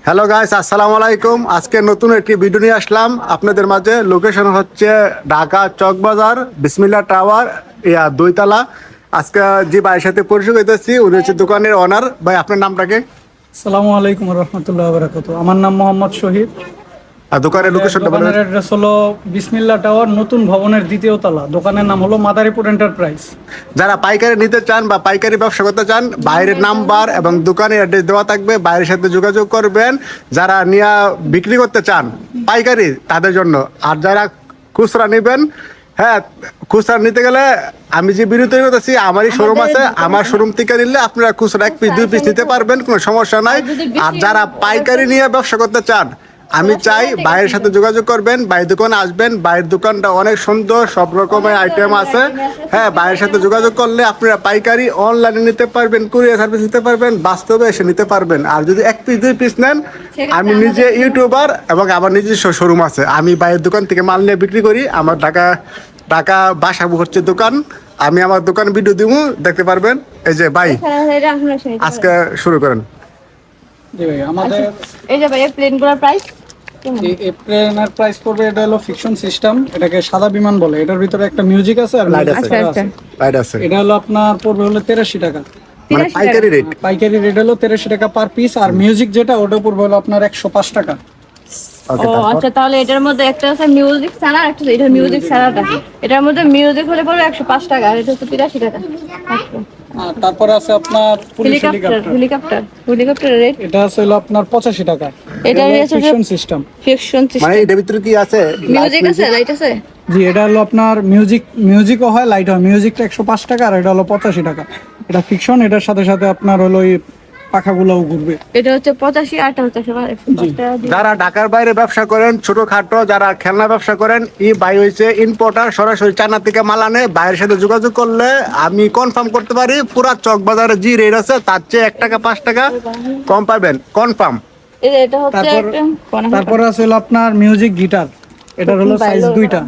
Hello guys, আসসালামু আলাইকুম। আজকে নতুন একটি ভিডিও নিয়ে আসলাম আপনাদের মাঝে। লোকেশন হচ্ছে ঢাকা চকবাজার বিসমিল্লাহ টাওয়ার, দুইতলা। আজকে যে ভাইয়ের সাথে পরিচয় হইতেছি, উনি হচ্ছে দোকানের ওনার। ভাই, আপনার নামটাকে? আসসালামু আলাইকুম রহমতুল্লাহ বারাকাতু। আমার নাম মোহাম্মদ শহীদ। আর দোকানের লোকেশনটা বলেন। দোকানের অ্যাড্রেস হলো বিসমিল্লাহ টাওয়ার, নতুন ভবনের দ্বিতীয় তলা। দোকানের নাম হলো মাদারীপুর এন্টারপ্রাইজ। যারা পাইকারি নিতে চান বা পাইকারি ব্যবসা করতে চান, বাইরের নাম্বার এবং দোকানের অ্যাড্রেস দেওয়া থাকবে, বাইরের সাথে যোগাযোগ করবেন। যারা নিয়ে বিক্রি করতে চান পাইকারি, তাদের জন্য। আর যারা খুচরা নেবেন, হ্যাঁ, খুচরা নিতে গেলে আমি যে বিরতি তৈরি করতেছি, আমারই শোরুম আছে। আমার শোরুম থেকে নিলে আপনারা খুচরা 1 পিস 2 পিস নিতে পারবেন, কোনো সমস্যা নাই। আর যারা পাইকারি নিয়ে ব্যবসা করতে চান, আমি চাই বাইরের সাথে যোগাযোগ করবেন, বাইরের দোকানে আসবেন। বাইরের দোকানটা অনেক সুন্দর, সব রকমের আইটেম আছে। হ্যাঁ, বাইরের সাথে যোগাযোগ করলে আপনারা পাইকারি অনলাইনে নিতে পারবেন, কুরিয়ার সার্ভিস নিতে পারবেন, বাস্তবে এসে নিতে পারবেন। আর যদি 1 পিস 2 পিস নেন, আমি নিজে ইউটিউবার এবং আমার নিজস্ব শোরুম আছে। আমি বাইরের দোকান থেকে মাল নিয়ে বিক্রি করি। আমার ঢাকা বাসা হচ্ছে দোকান। আমি আমার দোকান ভিডিও দিব, দেখতে পারবেন। এই যে ভাই, আজকে শুরু করেন। জি ভাই, আমাদের এই যে ভাই প্লেনগুলোর প্রাইস এই প্লেনের প্রাইস পড়বে, এটা হলো ফিকশন সিস্টেম, এটাকে সাদা বিমান বলে। এটার ভিতরে একটা মিউজিক আছে আর লাইট music আছে, আছে। লাইট আছে। এটা হলো আপনার পড়বে হলো 83 টাকা। মানে পাইকারি রেট। পাইকারি রেট হলো 83 টাকা পার পিস। আর মিউজিক যেটা, ওটা পড়বে হলো আপনার 105 টাকা। ওকে, ও আচ্ছা, তাহলে এটার মধ্যে একটা আছে মিউজিক ছাড়া, একটা এটা মিউজিক ছাড়াটা। এটার মধ্যে মিউজিক হলে পড়বে 105 টাকা, আর এটা হচ্ছে 83 টাকা। আর তারপরে আছে আপনার পুলিশ হেলিকপ্টার রেট এটা আছে হলো আপনার 85 টাকা। এটা হচ্ছে ফিকশন সিস্টেম। ফিকশন মানে এটার ভিতরে কি আছে? মিউজিক আছে, লাইট আছে। জি, এটা হলো আপনার মিউজিকও হয়, লাইট হয়। মিউজিকটা 105 টাকা আর এটা হলো 85 টাকা। এটা ফিকশন, এটার সাথে সাথে আপনার হলো এই পাখাগুলোও ঘুরবে। এটা হচ্ছে 85, আরটা হচ্ছে 105 টাকা দিয়ে। যারা ঢাকার বাইরে ব্যবসা করেন, ছোটখাটো যারা খেলনা ব্যবসা করেন, এই ভাই হয়েছে ইম্পোর্টার, সরাসরি চায়না থেকে মাল আনে। বাইরের সাথে যোগাযোগ করলে আমি কনফার্ম করতে পারি, পুরা চকবাজারে যে রেট আছে তার চেয়ে 1 টাকা 5 টাকা কম পাবেন, কনফার্ম। এটা হচ্ছে তারপরে আছে হলো আপনার মিউজিক গিটার। এটার হলো সাইজ দুইটা।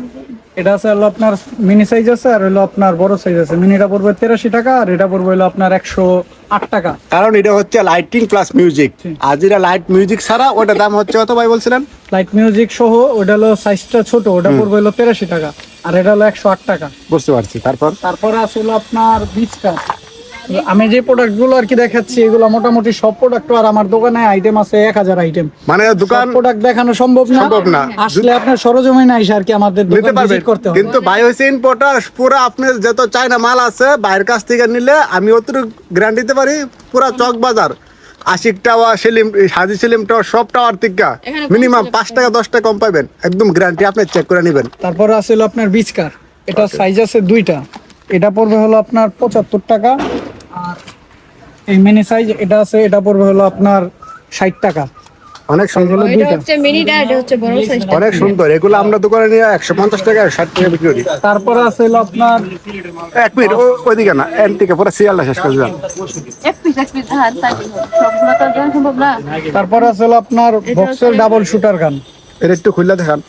এটা আছে হলো আপনার মিনি সাইজ আছে আর হলো আপনার বড় সাইজ আছে। মিনিটা পড়বে 83 টাকা আর এটা পড়বে হলো আপনার 108 টাকা। কারণ এটা হচ্ছে লাইটিং প্লাস মিউজিক। আর যেটা লাইট মিউজিক ছাড়া, ওটার দাম হচ্ছে কত ভাই বলছিলেন? লাইট মিউজিক সহ ওটা হলো সাইজটা ছোট, ওটা পড়বে হলো 83 টাকা আর এটা হলো 108 টাকা। বুঝতে পারছি। তারপরে আছে হলো আপনার বিচকা। আমি যে প্রোডাক্টগুলো আর কি দেখাচ্ছি, এগুলো মোটামুটি সব প্রোডাক্ট। আর আমার দোকানে আইটেম আছে 1000 আইটেম। মানে দোকান প্রোডাক্ট দেখানো সম্ভব না। আসলে আপনার সরজমিনে আইসা আর কি আমাদের নিতে দোকান পারবেন, ভিজিট করতে হবে। কিন্তু ভাই হয়েছে ইম্পোর্টার। পুরো আপনি যত চায়না মাল আছে বাইরের কাছ থেকে নিলে, আমি অতটুকু গ্যারান্টি দিতে পারি, পুরা চকবাজার আশিক টাওয়ার, হাজি সেলিম টাওয়ার, সব টাওয়ার থেকে মিনিমাম 5 টাকা 10 টাকা কম পাবেন। একদম গ্যারান্টি, আপনি চেক করে নেবেন। তারপরে আছে হলো আপনার বিচকার। এটা সাইজ আছে দুইটা। এটা পড়বে হলো আপনার 75 টাকা। আর এই মিনি সাইজ এটা আছে, এটা পড়বে হলো আপনার 60 টাকা। অনেক সুন্দর, এটা হচ্ছে মিনিটা, এটা হচ্ছে বড় সাইজ। অনেক সুন্দর। এগুলো আমরা দোকানে নিয়ে 150 টাকা 60 টাকা বিক্রি করি। তারপরে আছে হলো আপনার 1 মিনিট, ওইদিকে না, এনটিকে পুরো সিরিয়ালটা শেষ করে দিলাম। এক পিস হ্যাঁ, তাই সবগুলো তো দেওয়া সম্ভব না। তারপরে আছে হলো আপনার বক্সের ডাবল শুটার গান। এটা একটু খুললে দেখান।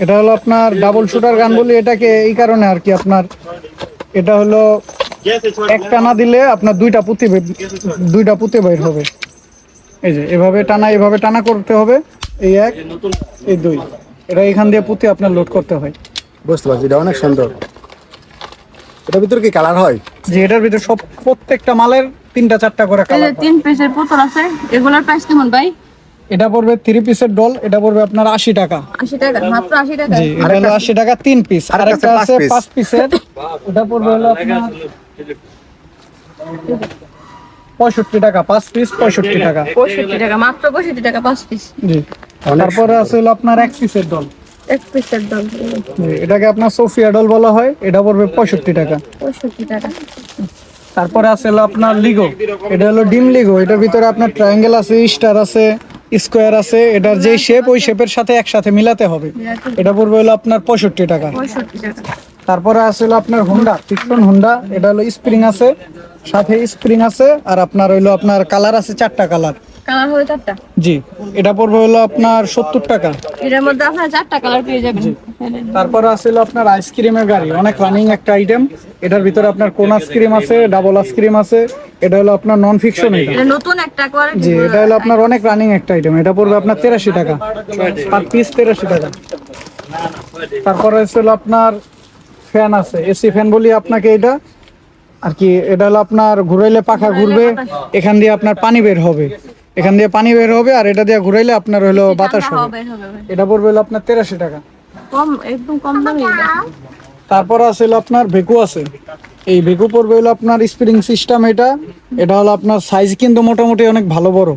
এটা হলো আপনার ডাবল শুটার গান বলি এটাকে এই কারণে আর কি, আপনার এটা হলো এক টানা দিলে আপনার দুইটা পুঁতি বের হবে। এই যে এভাবে টানা করতে হবে। এই 1 এই 2, এটা এখান দিয়ে পুঁতি আপনার লোড করতে হয়। বুঝতে পারছি, এটা অনেক সুন্দর। এটার ভিতরে কি কালার হয়? যে এটার ভিতরে প্রত্যেকটা মালের 3টা 4টা করে এই যে কালার। 3 পিসের পুতুল আছে, এগুলোর প্রাইস কেমন ভাই? এটা পড়বে 3 পিসের ডল, এটা পড়বে আপনার 80 টাকা। 80 টাকা, মাত্র 80 টাকা। জি, এটা হলো 80 টাকা 3 পিস। আর একটা আছে 5 পিসের, এটা পড়বে হলো আপনার 65 টাকা 5 পিস, 65 টাকা। 65 টাকা, মাত্র 65 টাকা 5 পিস। জি, তারপরে আছে হলো আপনার 1 পিসের ডল। এক পিসের দাম জি, এটাকে আপনার সোফিয়া ডল বলা হয়। এটা পড়বে 65 টাকা। 65 টাকা। তারপরে আছে হলো আপনার লিগো। এটা হলো ডিম লিগো। এটার ভিতরে আপনার ট্রায়াঙ্গেল আছে, স্টার আছে, স্কোয়ার আছে। এটার যে শেপ, ওই শেপের সাথে একসাথে মিলাতে হবে। এটা পড়বে হলো আপনার 65 টাকা। 65 টাকা। তারপরে আছে হলো আপনার হোন্ডা, ফিকশন হোন্ডা। এটা হলো স্প্রিং আছে, সাথে স্প্রিং আছে। আর আপনার হইলো আপনার কালার আছে 4টা কালার। কালার হলো 4টা। জি, এটা পড়বে হলো আপনার 70 টাকা। এটার মধ্যে আপনারা 4টা কালার পেয়ে যাবেন। তারপরে আছে হলো আপনার আইসক্রিমের গাড়ি, অনেক রানিং একটা আইটেম। এটার ভিতরে আপনার কোন আইসক্রিম আছে, ডাবল আইসক্রিম আছে, এটা হলো আপনার নন ফিকশন এটা। এটা নতুন একটা কোয়ালিটি। জি, এটা হলো আপনার অনেক রানিং একটা আইটেম। এটা পড়বে আপনার 83 টাকা পার পিস, 83 টাকা। তারপরে হলো আপনার ফ্যান আছে, এসি ফ্যান বলি আপনাকে এটা আর কি। এটা হলো আপনার ঘুরাইলে পাখা ঘুরবে, এখান দিয়ে আপনার পানি বের হবে, এখান দিয়ে পানি বের হবে, আর এটা দিয়ে ঘুরাইলে আপনার হলো বাতাস হবে। বের হবে ভাই। এটা পড়বে হলো আপনার 83 টাকা। কম, একদম কম দামে এটা। তারপর আছে হলো আপনার ভেকু আছে। এই ভেকু পড়বে হলো আপনার স্প্রিং সিস্টেম এটা। এটা হলো আপনার সাইজ কিন্তু মোটামুটি অনেক ভালো বড়।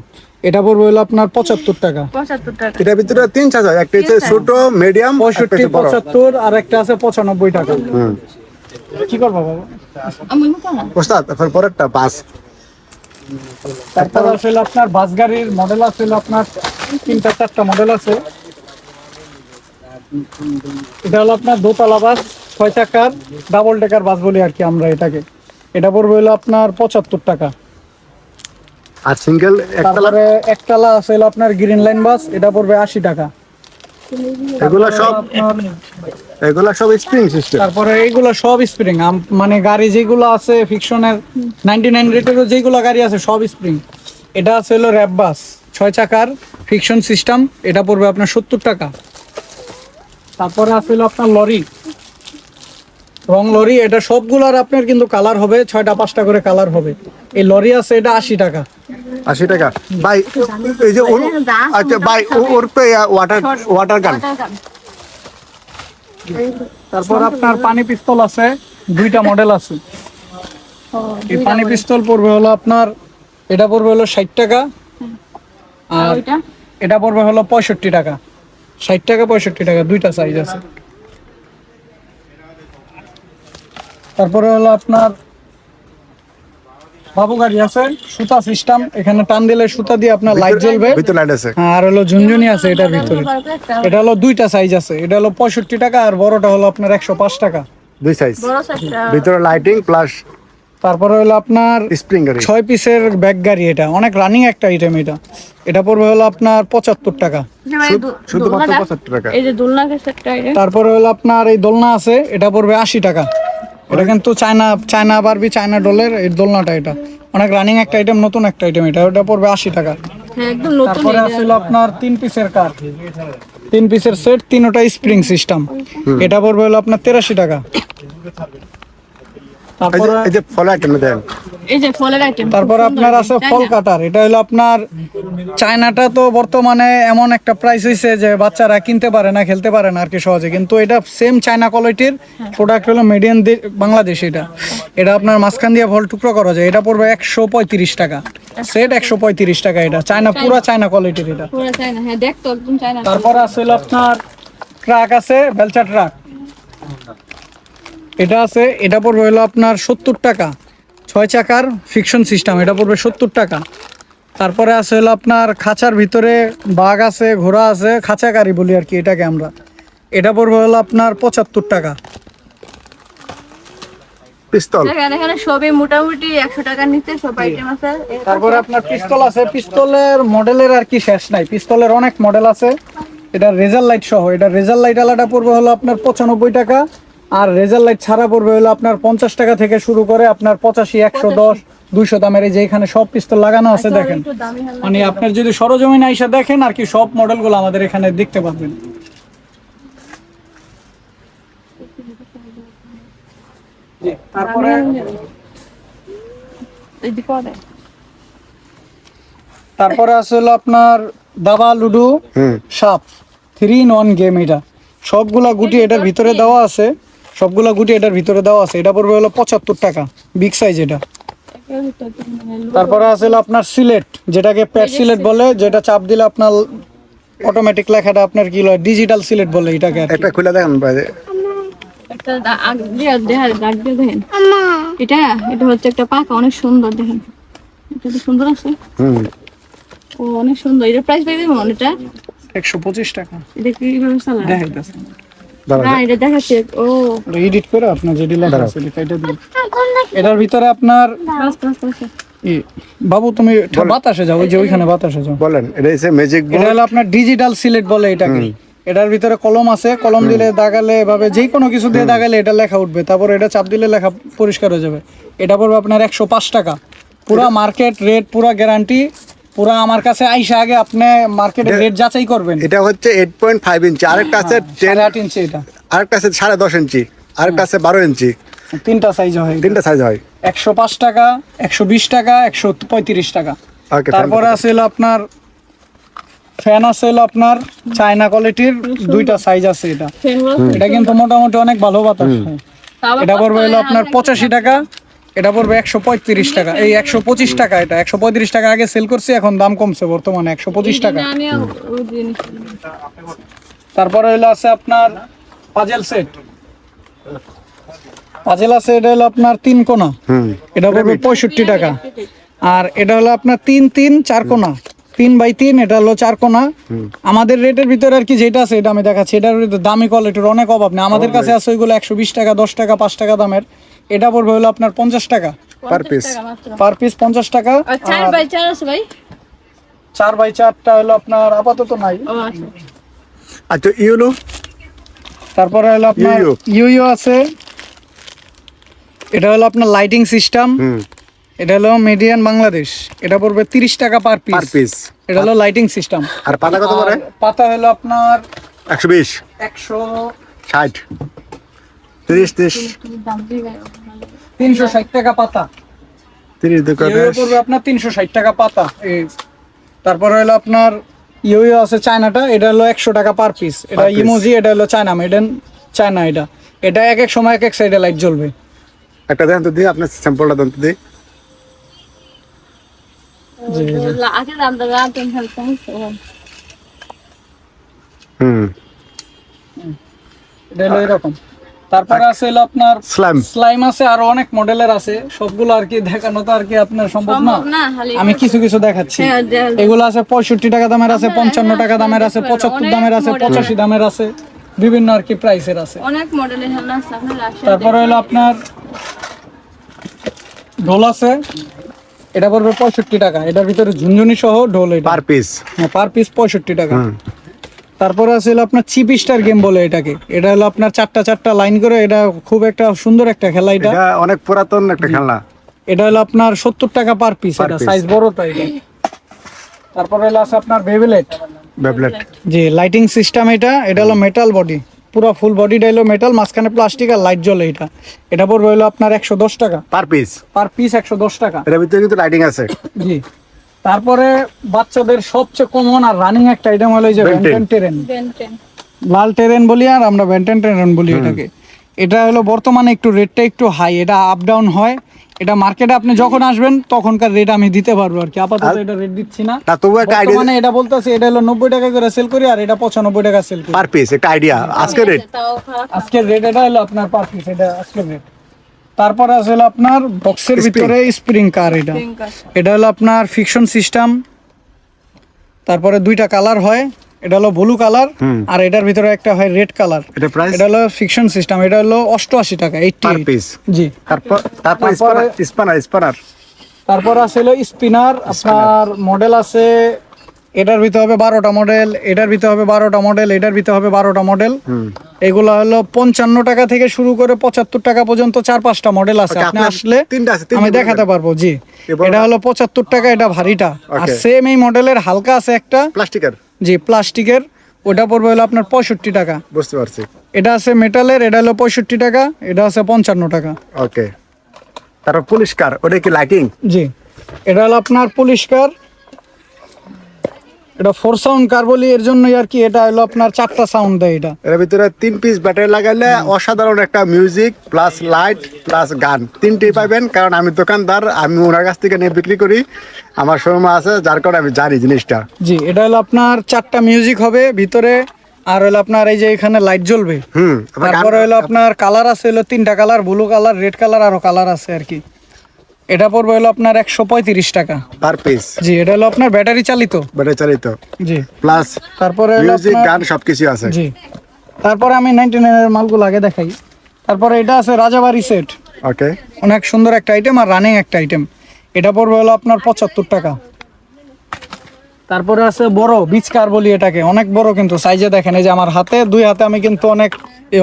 এটা পড়বে হলো আপনার 75 টাকা। 75 টাকা। এটার ভিতরে 3 সাইজ হয়, একটা হচ্ছে ছোট, মিডিয়াম, 65, 75 আর একটা আছে 95 টাকা। কি করবো বাবা? আমি মুখা না। ওস্তাদ এখন পরেরটা বাস। তারপর আছে হলো আপনার বাস গাড়ির মডেল আছে হলো আপনার 3-4টা মডেল আছে। এটা হলো আপনার দোতলা বাস, 6 চাকার ডাবল ডেকার বাস বলি আর কি আমরা এটাকে। এটা পড়বে হলো আপনার 75 টাকা। আর সিঙ্গেল একতলা। তারপরে একতলা আছে হলো আপনার গ্রিন লাইন বাস, এটা পড়বে 80 টাকা। এগুলা সব স্প্রিং সিস্টেম। তারপরে এইগুলো সব স্প্রিং, মানে গাড়ি যেগুলো আছে ফিকশনের 99 রেটেরও যেগুলো গাড়ি আছে সব স্প্রিং। এটা আছে হলো র্যাপ বাস, 6 চাকার ফিকশন সিস্টেম, এটা পড়বে আপনার 70 টাকা। তারপরে আছে হলো আপনার লরি, রং লরি। এটা সবগুলার আপনার কিন্তু কালার হবে, 6টা-5টা করে কালার হবে। এই লরি আছে, এটা 80 টাকা। 80 টাকা ভাই। এই যে আচ্ছা ভাই, ওর পে ওয়াটার গান। তারপর আপনার পানি পিস্তল আছে, 2টা মডেল আছে। এই পানি পিস্তল পড়বে হলো আপনার, এটা পড়বে হলো 60 টাকা, আর আর ওইটা এটা পড়বে হলো 65 টাকা। 60 টাকা 65 টাকা, 2টা সাইজ আছে। তারপরে হলো আপনার বাবু গাড়ি আছে, সুতা সিস্টেম, এখানে টান দিলে সুতা দিয়ে আপনার লাইট জ্বলবে। ভিতরে লাইট আছে। হ্যাঁ, আর হলো ঝুনঝুনি আছে এটার ভিতরে। এটা হলো 2টা সাইজ আছে, এটা হলো 65 টাকা আর বড়টা হলো আপনার 105 টাকা। 2 সাইজ, বড় সাইজটা। ভিতরে লাইটিং প্লাস তারপরে হলো আপনার স্প্রিং গাড়ি। 6 পিসের ব্যাগ গাড়ি, এটা অনেক রানিং একটা আইটেম এটা। এটা পড়বে হলো আপনার 75 টাকা। শুধুমাত্র 75 টাকা। এই যে দোলনা গেছে একটা এটা। তারপরে হলো আপনার এই দোলনা আছে, এটা পড়বে 80 টাকা। এটা কিন্তু চায়না বারবি, চায়না ডলের এই দোলনাটা, এটা অনেক রানিং একটা আইটেম, নতুন একটা আইটেম এটা। ওটা পড়বে 80 টাকা। হ্যাঁ, একদম নতুন তারপরে এটা। আসলে আপনার 3 পিসের কার, 3 পিসের সেট, 3টা স্প্রিং সিস্টেম, এটা পড়বে হলো আপনার 83 টাকা। তারপরে এই যে ফল আইটেম দেন। এই যে ফলের আইটেম। তারপরে আপনার আছে ফল কাটার। এটা হলো আপনার চায়নাটা তো বর্তমানে এমন একটা প্রাইস হয়েছে যে বাচ্চারা কিনতে পারে না, খেলতে পারে না আর কি সহজে, কিন্তু এটা সেম চায়না কোয়ালিটির প্রোডাক্ট হলো মেড ইন বাংলাদেশ। এটা আপনার মাঝখান দিয়ে ভল টুকরো করা যায়। এটা পড়বে 135 টাকা সেট, 135 টাকা। এটা চায়না, পুরো চায়না কোয়ালিটির এটা। পুরো চায়না, হ্যাঁ দেখতো একদম চায়না। তারপরে আছে হলো আপনার ট্রাক আছে, বেলচা ট্রাক, এটা আছে। এটা পড়বে হলো আপনার 70 টাকা, 6 চাকার ফিকশন সিস্টেম, এটা পড়বে 70 টাকা। তারপরে আছে হলো আপনার খাঁচার ভিতরে বাঘ আছে, ঘোড়া আছে, খাঁচা গাড়ি বলি আর কি এটাকে আমরা। এটা পড়বে হলো আপনার 75 টাকা। পিস্তল। এখানে সবই মোটামুটি 100 টাকার নিচে সব আইটেম আছে। তারপরে আপনার পিস্তল আছে, পিস্তলের মডেলের আর কি শেষ নাই, পিস্তলের অনেক মডেল আছে। এটা রেজার লাইট সহ, এটা রেজার লাইট আলাদা পড়বে হলো আপনার 95 টাকা, আর রেজার লাইট ছাড়া পড়বে হলো আপনার 50 টাকা থেকে শুরু করে আপনার 85, 110, 200 দামের। এই যে এখানে সব পিস্তল লাগানো আছে দেখেন, একটু দামি হলো। মানে আপনার যদি সরজমিনে এসে দেখেন আর কি সব মডেলগুলো আমাদের এখানে দেখতে পাবেন। তারপরে এই যে পরে তারপরে আছে হলো আপনার দাবা, লুডো, সাপ, 3 in 1 গেম। এটা সবগুলা গুটি এটার ভিতরে দেওয়া আছে, সবগুলা গুটি এটার ভিতরে দেওয়া আছে। এটা পড়বে হলো 75 টাকা, বিগ সাইজ এটা। তারপরে আছে হলো আপনার সিলেট, যেটাকে প্যাড সিলেট বলে, যেটা চাপ দিলে আপনার অটোমেটিক লেখাটা আপনার কি হয়, ডিজিটাল সিলেট বলে এটাকে আর কি। একটা খুলে দেখেন ভাই। একটা দাগ দিয়ে দেখেন। এটা হচ্ছে একটা পাকা, অনেক সুন্দর দেখেন। এটা তো সুন্দর আছে। ও অনেক সুন্দর। এটা প্রাইস পাইবে মনে এটা 125 টাকা। এটা কিভাবে চালায়? দেখাইতেছে না এটা দেখাচ্ছে। ও এডিট করে আপনার যেটি লেখা আছে এটা দিন। এটার ভিতরে আপনার বাবু তুমি বাতাসে যাও, ওই যে ওইখানে বাতাসে যাও। বলেন, এটা হচ্ছে ম্যাজিক এটা বোর্ড। হলো আপনার ডিজিটাল সিলেট বলে এটাকে। এটার ভিতরে কলম আছে, কলম দিলে দাগালে এভাবে যে কোনো কিছু দিয়ে দাগালে এটা লেখা উঠবে, তারপর এটা চাপ দিলে লেখা পরিষ্কার হয়ে যাবে। এটা পড়বে আপনার 105 টাকা। পুরা মার্কেট রেট, পুরা গ্যারান্টি, পুরা আমার কাছে আইসা আগে আপনি মার্কেটের রেট যাচাই করবেন। এটা হচ্ছে 8.5 ইঞ্চি, আরেকটা আছে 8.5 ইঞ্চি, এটা আরেকটা আছে 10.5 ইঞ্চি, আরেকটা আছে 12 ইঞ্চি। তিনটা সাইজ হয়, তিনটা সাইজ হয়। 105 টাকা, 120 টাকা, 135 টাকা। ওকে, তারপরে আছে হলো আপনার ফ্যান আছে হলো আপনার চায়না কোয়ালিটির, দুইটা সাইজ আছে। এটা এটা কিন্তু মোটামুটি অনেক ভালো বাতাস হয়। এটা পড়বে হলো আপনার 85 টাকা, এটা পড়বে 135 টাকা, এই 125 টাকা। এটা 135 টাকা আগে সেল করছি, এখন দাম কমছে, বর্তমানে 125 টাকা। তারপরে হলো আছে আপনার পাজেল সেট, পাজেল আছে, এটা হলো আপনার 3 কোণা, এটা পড়বে 65 টাকা। আর এটা হলো আপনার 3-3 4 কোণা, 3x3, এটা হলো 4 কোণা। আমাদের রেটের ভিতরে আর কি যেটা আছে এটা আমি দেখাচ্ছি। এটার ভিতরে দামি কোয়ালিটির অনেক অভাব নেই, আমাদের কাছে আছে ওইগুলো 120 টাকা, 10 টাকা, 5 টাকা দামের। এটা পড়বে হলো আপনার 50 টাকা পার পিস, পার পিস 50 টাকা। 4x4 আছে ভাই, 4x4টা হলো আপনার আপাতত নাই। আচ্ছা ইউলো, তারপরে হলো আপনার ইউইউ আছে, এটা হলো আপনার লাইটিং সিস্টেম, এটা হলো মিডিয়ান বাংলাদেশ, এটা পড়বে 30 টাকা পার পার পিস। পিস। এটা হলো লাইটিং সিস্টেম। আর পাতা কত করে? পাতা হলো আপনার 120, 160, 60, 30, 360 টাকা পাতা। 30 দোকানে ইউইউ পড়বে আপনার 360 টাকা পাতা। এই তারপরে হলো আপনার ইউইউ আছে চায়নাটা, এটা হলো 100 টাকা পার পিস। এটা Per piece। ইমোজি, এটা হলো চায়না, মেড ইন চায়না। এটা এটা এক এক সময় এক এক সাইডে লাইট জ্বলবে। একটা দেন তো দিই, আপনার স্যাম্পলটা দেন তো দিই। আগে দাম দাম তুমি হেল্প এটা হলো এরকম। তারপরে আছে হলো আপনার স্লাইম, স্লাইম আছে, আরো অনেক মডেলের আছে, সবগুলো আর কি দেখানো তো আর কি আপনার সম্ভব না, না খালি আমি কিছু কিছু দেখাচ্ছি। এগুলো আছে 65 টাকা দামের আছে, 55 টাকা দামের আছে, 75 দামের আছে, 85 দামের আছে, বিভিন্ন আর কি প্রাইসের আছে। অনেক মডেলের হেলনা আছে আপনার আসলে। তারপরে হলো আপনার ঢোল আছে, এটা পড়বে 65 টাকা, এটার ভিতরে ঝুনঝুনি সহ ঢোল, এটা পার পিস। পার পিস 65 টাকা। তারপরে আছে হলো আপনার চিপ স্টার গেম বলে এটাকে, এটা হলো আপনার চারটা লাইন করে, এটা খুব একটা সুন্দর একটা খেলা। এটা এটা অনেক পুরাতন একটা খেলনা। এটা হলো আপনার 70 টাকা পার পিস, Per এটা piece। সাইজ বড়টা এটা। তারপরে হলো আছে আপনার বেবলেট, বেবলেট, জি লাইটিং সিস্টেম। এটা এটা হলো মেটাল বডি, পুরো ফুল বডিটা হলো মেটাল, মাঝখানে প্লাস্টিক আর লাইট জ্বলে। এটা এটা পড়বে হলো আপনার 110 টাকা পার পিস। পার পিস, 110 টাকা। এর ভিতরে কিন্তু লাইটিং আছে। জি। তারপরে বাচ্চাদের সবচেয়ে কমন আর রানিং একটা আইটেম হলো এই যে Ben 10। বেন্টেন টেরেন, বেনটেন লাল টেরেন বলি আর আমরা বেন্টেন টেরেন বলি এটাকে। এটা হলো বর্তমানে একটু রেটটা একটু হাই, এটা আপ ডাউন হয়। এটা মার্কেটে আপনি যখন আসবেন তখনকার রেট আমি দিতে পারবো আর কি, আপাতত এটা রেট দিচ্ছি না। না তবু একটা আইডিয়া, বর্তমানে এটা বলতেছি এটা হলো 90 টাকা করে সেল করি, আর এটা 95 টাকা সেল করি। পার পিস একটা আইডিয়া আজকে রেট। তাও খারাপ আজকের রেট এটা হলো আপনার পার পিস, এটা আজকের রেট। তারপরে আছে হলো আপনার বক্সের ভিতরে স্প্রিং কার, এটা এটা হলো আপনার ফিকশন সিস্টেম। তারপরে দুইটা কালার হয়, এটা হলো ব্লু কালার আর এটার ভিতরে একটা হয় রেড কালার। এটা প্রাইস এটা হলো ফিকশন সিস্টেম, এটা হলো 88 টাকা, পার 88 পিস। জি। তারপর স্পানার তারপর আছে হলো স্পিনার, আপনার মডেল আছে, এটার ভিতরে হবে 12টা মডেল, এটার ভিতরে হবে 12টা মডেল, এটার ভিতরে হবে 12টা মডেল। এগুলো হলো 55 টাকা থেকে শুরু করে 75 টাকা পর্যন্ত 4-5টা মডেল আছে। Okay, আপনি আপনার আসলে তিনটা আছে, তিনটা আমি বলবেন। দেখাতে পারবো। জি, এবার- এটা হলো 75 টাকা, এটা ভারীটা। আর Okay. সেম এই মডেলের হালকা আছে একটা, প্লাস্টিকের, জি প্লাস্টিকের, ওটা পড়বে হলো আপনার 65 টাকা। বুঝতে পারছি। এটা আছে মেটালের, এটা হলো 65 টাকা, এটা আছে 55 টাকা। ওকে, তারপর পরিষ্কার, ওটা কি লাইটিং? জি, এটা হলো আপনার পরিষ্কার, এটা 4 সাউন্ড কার বলি এর জন্যই আর কি। এটা হলো আপনার 4টা সাউন্ড দেয় এটা। এর ভিতরে 3 পিস ব্যাটারি লাগাইলে অসাধারণ একটা মিউজিক প্লাস লাইট প্লাস গান তিনটেই পাবেন। কারণ আমি দোকানদার, আমি ওনার কাছ থেকে নিয়ে বিক্রি করি, আমার শোরুম আছে, যার কারণে আমি জানি জিনিসটা। জি, এটা হলো আপনার 4টা মিউজিক হবে ভিতরে, আর হলো আপনার এই যে এখানে লাইট জ্বলবে। তারপরে হলো আপনার কালার আছে হলো 3টা colour, blue colour, red colour, আরো কালার আছে আর কি। এটা পড়বে হলো আপনার 135 টাকা পার পিস। জি, এটা হলো আপনার ব্যাটারি চালিত। ব্যাটারি চালিত জি, প্লাস তারপরে হলো মিউজিক আপনার- গান সবকিছু আছে। জি, তারপরে আমি 99 এর মালগুলো আগে দেখাই। তারপরে এটা আছে রাজাবাড়ি সেট, ওকে, অনেক সুন্দর একটা আইটেম আর রানিং একটা আইটেম। এটা পড়বে হলো আপনার 75 টাকা। তারপরে আছে বড় বিচ কার বলি এটাকে, অনেক বড় কিন্তু সাইজে দেখেন, এই যে আমার হাতে, 2 হাতে আমি কিন্তু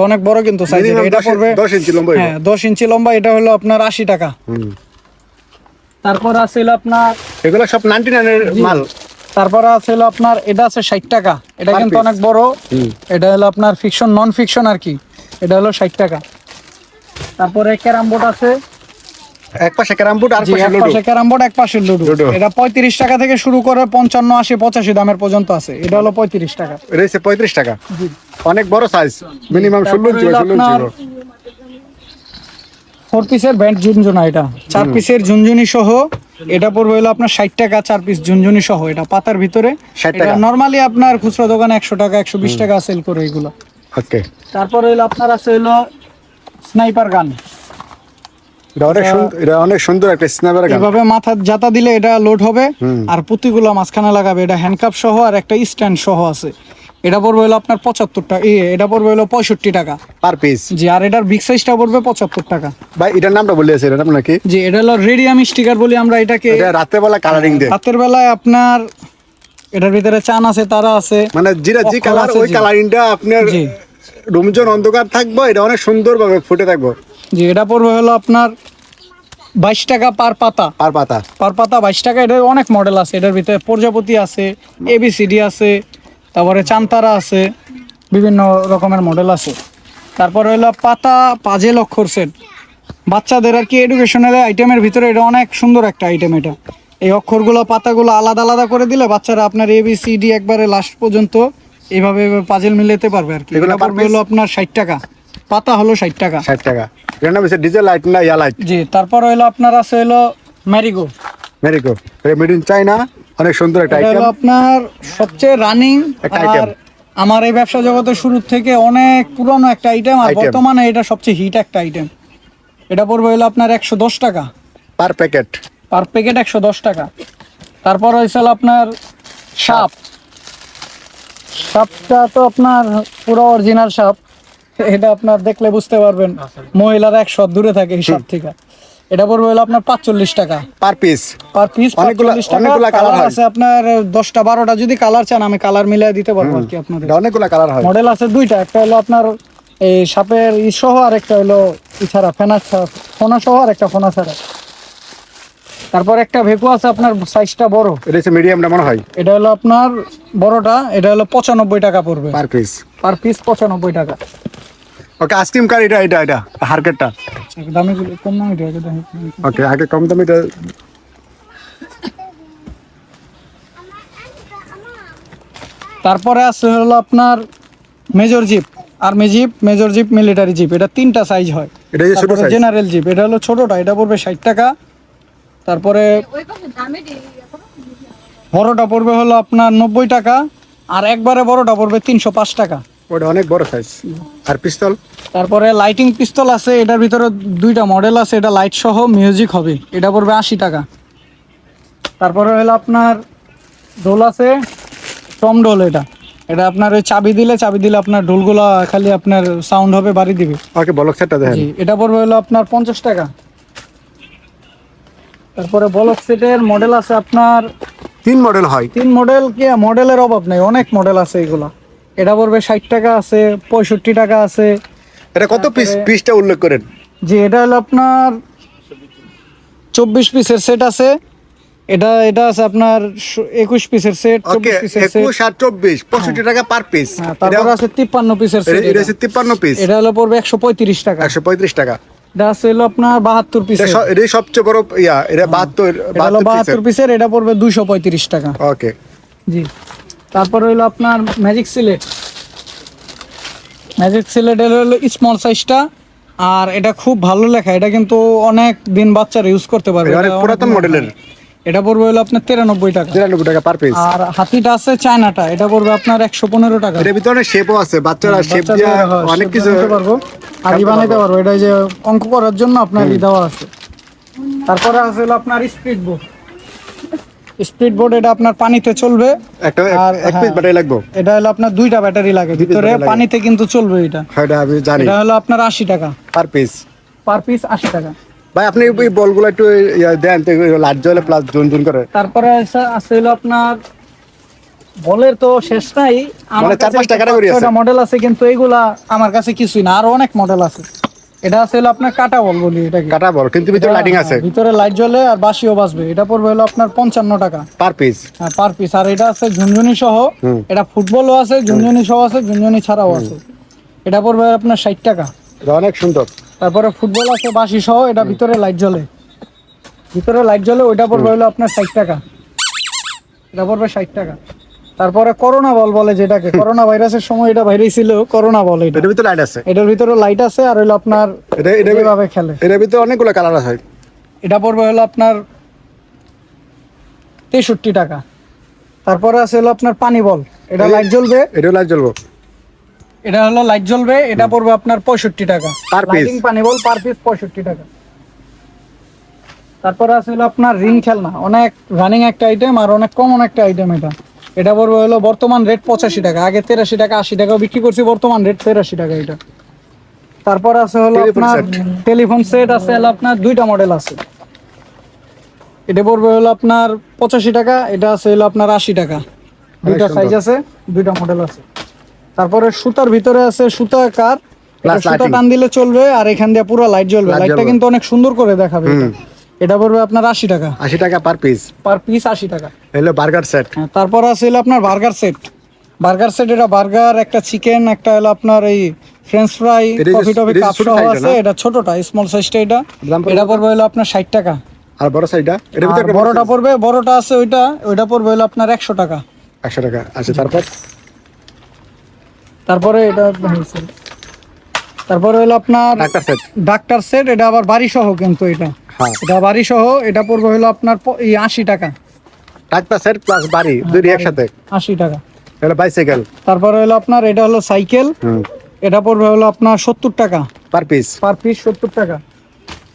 অনেক বড় কিন্তু সাইজে। Minimum এটা পড়বে 10 ইঞ্চি লম্বা। হ্যাঁ 10 ইঞ্চি লম্বা, এটা হলো আপনার 80 টাকা। তারপর আছে হলো আপনার এগুলো সব 99 এর মাল। তারপর আছে হলো আপনার এটা আছে 60 টাকা, এটা Per কিন্তু piece। অনেক বড়। এটা হলো আপনার ফিকশন নন ফিকশন আর কি, এটা হলো 60 টাকা। তারপরে ক্যারাম বোর্ড আছে, এক পাশে ক্যারাম বোর্ড আর জি, পাশে এক লুডো। পাশে ক্যারাম বোর্ড এক পাশে লুডো। লুডো। এটা 35 টাকা থেকে শুরু করে 55, 80, 85 দামের পর্যন্ত আছে। এটা হলো 35 টাকা। রয়েছে 35 টাকা। অনেক বড় সাইজ, মিনিমাম 16 ইঞ্চি বা 16 ইঞ্চি। 4 পিসের ব্যান্ড ঝুনঝুনা, এটা 4 পিসের ঝুনঝুনি সহ এটা পড়বে হলো আপনার 60 টাকা। 4 পিস ঝুনঝুনি সহ, এটা পাতার ভিতরে। 60 এটা টাকা। নরমালি আপনার খুচরা দোকানে 100 টাকা 120 টাকা সেল করে এগুলো। ওকে, তারপর হলো আপনার আছে হলো স্নাইপার গান। এটা অনেক সুন্দর একটা স্ন্যাপার গান। এভাবে মাথার জাতা দিলে এটা লোড হবে, আর পুঁতিগুলো মাঝখানে লাগাবে। এটা হ্যান্ডকাপ সহ আর একটা স্ট্যান্ড সহ আছে। এটা পড়বে হলো আপনার 75 টাকা, এটা পড়বে হলো 65 টাকা পার পিস। জি। আর এটার বিগ সাইজটা পড়বে 75 টাকা। ভাই এটার নামটা বলে আছে, এটার নাম নাকি? জি, এটা হলো রেডিয়াম স্টিকার বলি আমরা এটাকে। এটা রাতে বেলা কালারিং দেয়। রাতের বেলায় আপনার এটার ভিতরে চান আছে, তারা আছে, মানে যেটা যে অক্ষর কালার, আছে, ওই জি। কালারিংটা আপনার জি। রুমজন অন্ধকার থাকবে, এটা অনেক সুন্দরভাবে ফুটে থাকবে। জি, এটা পড়বে হলো আপনার 22 টাকা পার পাতা। আর পাতা পার পাতা 22 টাকা। এটার অনেক মডেল আছে, এটার ভিতরে প্রজাপতি আছে, ABCD আছে, তারপরে চান্তারা আছে, বিভিন্ন রকমের মডেল আছে। তারপরে হলো পাতা পাজেল অক্ষর সেট, বাচ্চাদের আর কি এডুকেশনাল আইটেমের ভিতরে এটা অনেক সুন্দর একটা আইটেম। এটা এই অক্ষরগুলো পাতাগুলো আলাদা আলাদা করে দিলে বাচ্চারা আপনার ABCD একবারে লাস্ট পর্যন্ত এইভাবে পাজেল মিলাতে পারবে আর কি। এগুলো এগুলো per পড়বে piece? হলো আপনার 60 টাকা, পাতা হলো 60 টাকা। 60 টাকা। এটার নাম হচ্ছে ডিজেল লাইট না ইয়া লাইট? জি। তারপর হলো আপনার আছে হলো ম্যারিগো। মেরিগো, এটা মেড ইন চায়না, অনেক সুন্দর একটা এটা আইটেম। হলো আপনার সবচেয়ে রানিং একটা আর item। আমার এই ব্যবসা জগতের শুরু থেকে অনেক পুরনো একটা আইটেম, আর Item। বর্তমানে এটা সবচেয়ে হিট একটা আইটেম। এটা পড়বে হলো আপনার 110 টাকা পার প্যাকেট। পার প্যাকেট, 110 টাকা। তারপর হয়েছে হলো আপনার সাপ। সাপটা তো আপনার পুরো অরিজিনাল সাপ, এটা আপনার দেখলে বুঝতে পারবেন মহিলারা 100 দূরে থাকে এই সাপ থেকে। এটা পড়বে হলো আপনার 45 টাকা পার পিস। Per piece. অনেকগুলা 45 টাকা। অনেকগুলা কালার কালার হয়। আছে আপনার 10টা 12টা, যদি কালার চান আমি কালার মিলিয়ে দিতে পারবো আর কি আপনাদের। এটা অনেকগুলা কালার হয়। মডেল আছে দুইটা, একটা হলো আপনার এই সাপের সহ, আর একটা হলো ছাড়া ফোনা সহ, আর একটা ফোনা ছাড়া। তারপর একটা ভেকু আছে আপনার সাইজটা বড়, এটা হচ্ছে মিডিয়ামটা মনে হয়। এটা হলো আপনার বড়টা, এটা হলো 95 টাকা পড়বে পার পিস। পার পিস, 95 টাকা। ওকে, আইসক্রিম কার এটা হারকেটটা। দামি কম দামি এটা দামি। ওকে, আগে কম দামিটা। তারপরে আছে হলো আপনার major jeep, army jeep, major jeep, military jeep. এটা 3টা সাইজ হয়। এটা যে ছোট সাইজ। জেনারেল জিপ, এটা হলো ছোটটা, এটা পড়বে 60 টাকা। তারপরে ওই পাশে দামে দিই এখন। বড়টা পড়বে হলো আপনার 90 টাকা, আর একবারে বড়টা পড়বে 305 টাকা। ওটা অনেক বড় সাইজ। আর পিস্তল? তারপরে লাইটিং পিস্তল আছে, এটার ভিতরে দুইটা মডেল আছে, এটা লাইট সহ মিউজিক হবে, এটা পড়বে 80 টাকা। তারপরে হলো আপনার ঢোল আছে, টম ঢোল। এটা এটা আপনার ওই চাবি দিলে আপনার ঢোলগুলো খালি আপনার সাউন্ড হবে, বাড়ি দিবে। ওকে, বলক সেটটা দেখেন। জি, এটা পড়বে হলো আপনার 50 টাকা। তারপরে বলক সেটের মডেল আছে আপনার 3 মডেল হয়। 3 মডেল। কি মডেলের অভাব নেই, অনেক মডেল আছে এগুলা। এটা পড়বে 60 টাকা আছে, 65 টাকা আছে। এটা কত পিস? পিসটা উল্লেখ করেন। জি, এটা হলো আপনার 24 পিসের সেট আছে। এটা আছে আপনার 21 পিসের সেট, ওকে, 24 পিসের সেট। 21 আর 24, 65 টাকা পার পিস। তারপর আছে 53 পিসের সেট। এটা হচ্ছে 53 পিস, এটা হলো পড়বে 135 টাকা। 135 টাকা। এটা আছে হলো আপনার 72 পিসের। এটাই সবচেয়ে বড় ইয়া, এটা 72 এটা হলো 72 পিসের। পিসের, এটা পড়বে 235 টাকা। ওকে, জি। তারপর হইলো আপনার ম্যাজিক সিলেট। ম্যাজিক সিলেট হলো স্মল সাইজটা, আর এটা খুব ভালো লেখা। এটা কিন্তু অনেক দিন বাচ্চারা ইউজ করতে পারবে। এটা অনেক এটা পুরাতন অনেক মডেলের। এটা পড়বে হলো আপনার 93 টাকা। 93 টাকা পার পিস। আর হাতিটা আছে চায়নাটা, এটা পড়বে আপনার 115 টাকা। এটার ভিতরে অনেক শেপও আছে, বাচ্চারা শেপ দিয়ে অনেক কিছু বানাতে পারবো, আর বানাতে পারবো। এটা যে অঙ্ক করার জন্য আপনার দেওয়া আছে। তারপরে আছে হলো আপনার স্পিড বোর্ড। স্পিড বোর্ড এটা আপনার পানিতে চলবে। একটা আর এক পিস ব্যাটারি লাগবে। এটা হলো আপনার 2টা ব্যাটারি লাগে দুই piece ভিতরে, battery লাগে। পানিতে কিন্তু চলবে এটা। হ্যাঁ, এটা আমি জানি। এটা হলো আপনার 80 টাকা পার পিস। পার পিস, 80 টাকা। ভাই আপনি এই বলগুলো একটু দেন তো, লাইট জ্বলে প্লাস জুন করে। তারপরে আছে হলো আপনার বলের তো শেষ নাই। আমার মানে 4-5 টাকা করে আছে। মডেল আছে, কিন্তু এইগুলা আমার কাছে কিছুই না, আরো অনেক মডেল আছে। এটা আছে হলো আপনার কাটা বল বলি এটাকে। কাটা বল, কিন্তু ভিতরে লাইটিং আছে ভিতরে লাইট জ্বলে আর বাঁশিও বাজবে। এটা পড়বে হলো আপনার 55 টাকা পার পিস। Per piece. আর এটা আছে ঝুনঝুনি সহ, এটা ফুটবলও আছে, ঝুনঝুনি সহ আছে, ঝুনঝুনি ছাড়াও আছে। এটা পড়বে আপনার 60 টাকা। এটা অনেক সুন্দর। তারপরে ফুটবল আছে বাঁশি সহ, এটা ভিতরে লাইট জ্বলে, ভিতরে লাইট জ্বলে, ওইটা পড়বে হলো আপনার 60 টাকা। এটা পড়বে 60 টাকা। তারপরে করোনা বল বলে যেটাকে, করোনা ভাইরাসের সময় এটা বাইরে ছিল করোনা বল। এটা এটার ভিতরে লাইট আছে, এটার ভিতরে লাইট আছে আর হলো আপনার এইভাবে খেলে। এটার ভিতরে অনেকগুলো কালার আছে। এটা পড়বে হলো আপনার 63 টাকা। তারপরে আছে হলো আপনার পানি বল, এটা লাইট জ্বলবে, এটাও লাইট জ্বলবো, এটা হলো লাইট জ্বলবে, এটা পড়বে আপনার 65 টাকা Per piece। লাইটিং পানি বল পার পিস 65 টাকা। তারপরে আছে হলো আপনার রিং খেলনা, অনেক রানিং একটা আইটেম আর অনেক কমন একটা আইটেম। এটা এটা পড়বে হলো বর্তমান রেট 85 টাকা, আগে 83 টাকা 80 টাকাও বিক্রি করছি, বর্তমান রেট 83 টাকা এটা। তারপর আছে হলো টেলিফোন আপনার টেলিফোন সেট আছে হলো আপনার দুইটা মডেল আছে। এটা পড়বে হলো আপনার 85 টাকা, এটা আছে হলো আপনার 80 টাকা। দুইটা সুন্দর। সাইজ আছে, দুইটা মডেল আছে। তারপরে সুতার ভিতরে আছে সুতা কার, Plus সুতা lighting। টান দিলে চলবে আর এখান দিয়ে পুরো লাইট জ্বলবে, Light লাইটটা জ্বলবে। কিন্তু অনেক সুন্দর করে দেখাবে এটা। এটা পড়বে আপনার 80 টাকা 80 টাকা পার পিস। পার পিস, 80 টাকা। হলো বার্গার সেট। হ্যাঁ, তারপর আছে হলো আপনার বার্গার সেট। বার্গার সেট, এটা বার্গার, একটা চিকেন, একটা হলো আপনার এই ফ্রেঞ্চ ফ্রাই, এটা যে- কফি টফি এটা যে কাপ ছোট সহ size আছে। না? এটা ছোটটা স্মল সাইজটা, এটা দাম পড়বে এটা পড়বে হলো আপনার 60 টাকা। আর বড় সাইডটা, এটার আর ভিতরে একটা বড়টা পড়বে, বড়টা আছে ওইটা, ওইটা পড়বে হলো আপনার 100 টাকা। 100 টাকা। আচ্ছা, তারপর তারপরে এটা হয়েছে, তারপরে হলো আপনার ডাক্তার সেট। ডাক্তার সেট, এটা আবার বাড়ি সহ, কিন্তু এটা হ্যাঁ, এটা বাড়ি সহ, এটা পড়বে হলো আপনার 80 টাকা। ডাক্তার সেট প্লাস বাড়ি দুই একসাথে। 80 টাকা। হলো বাইসাইকেল তারপরে হলো আপনার এটা হলো সাইকেল, এটা পড়বে হলো আপনার 70 টাকা পার পিস। পার পিস, 70 টাকা।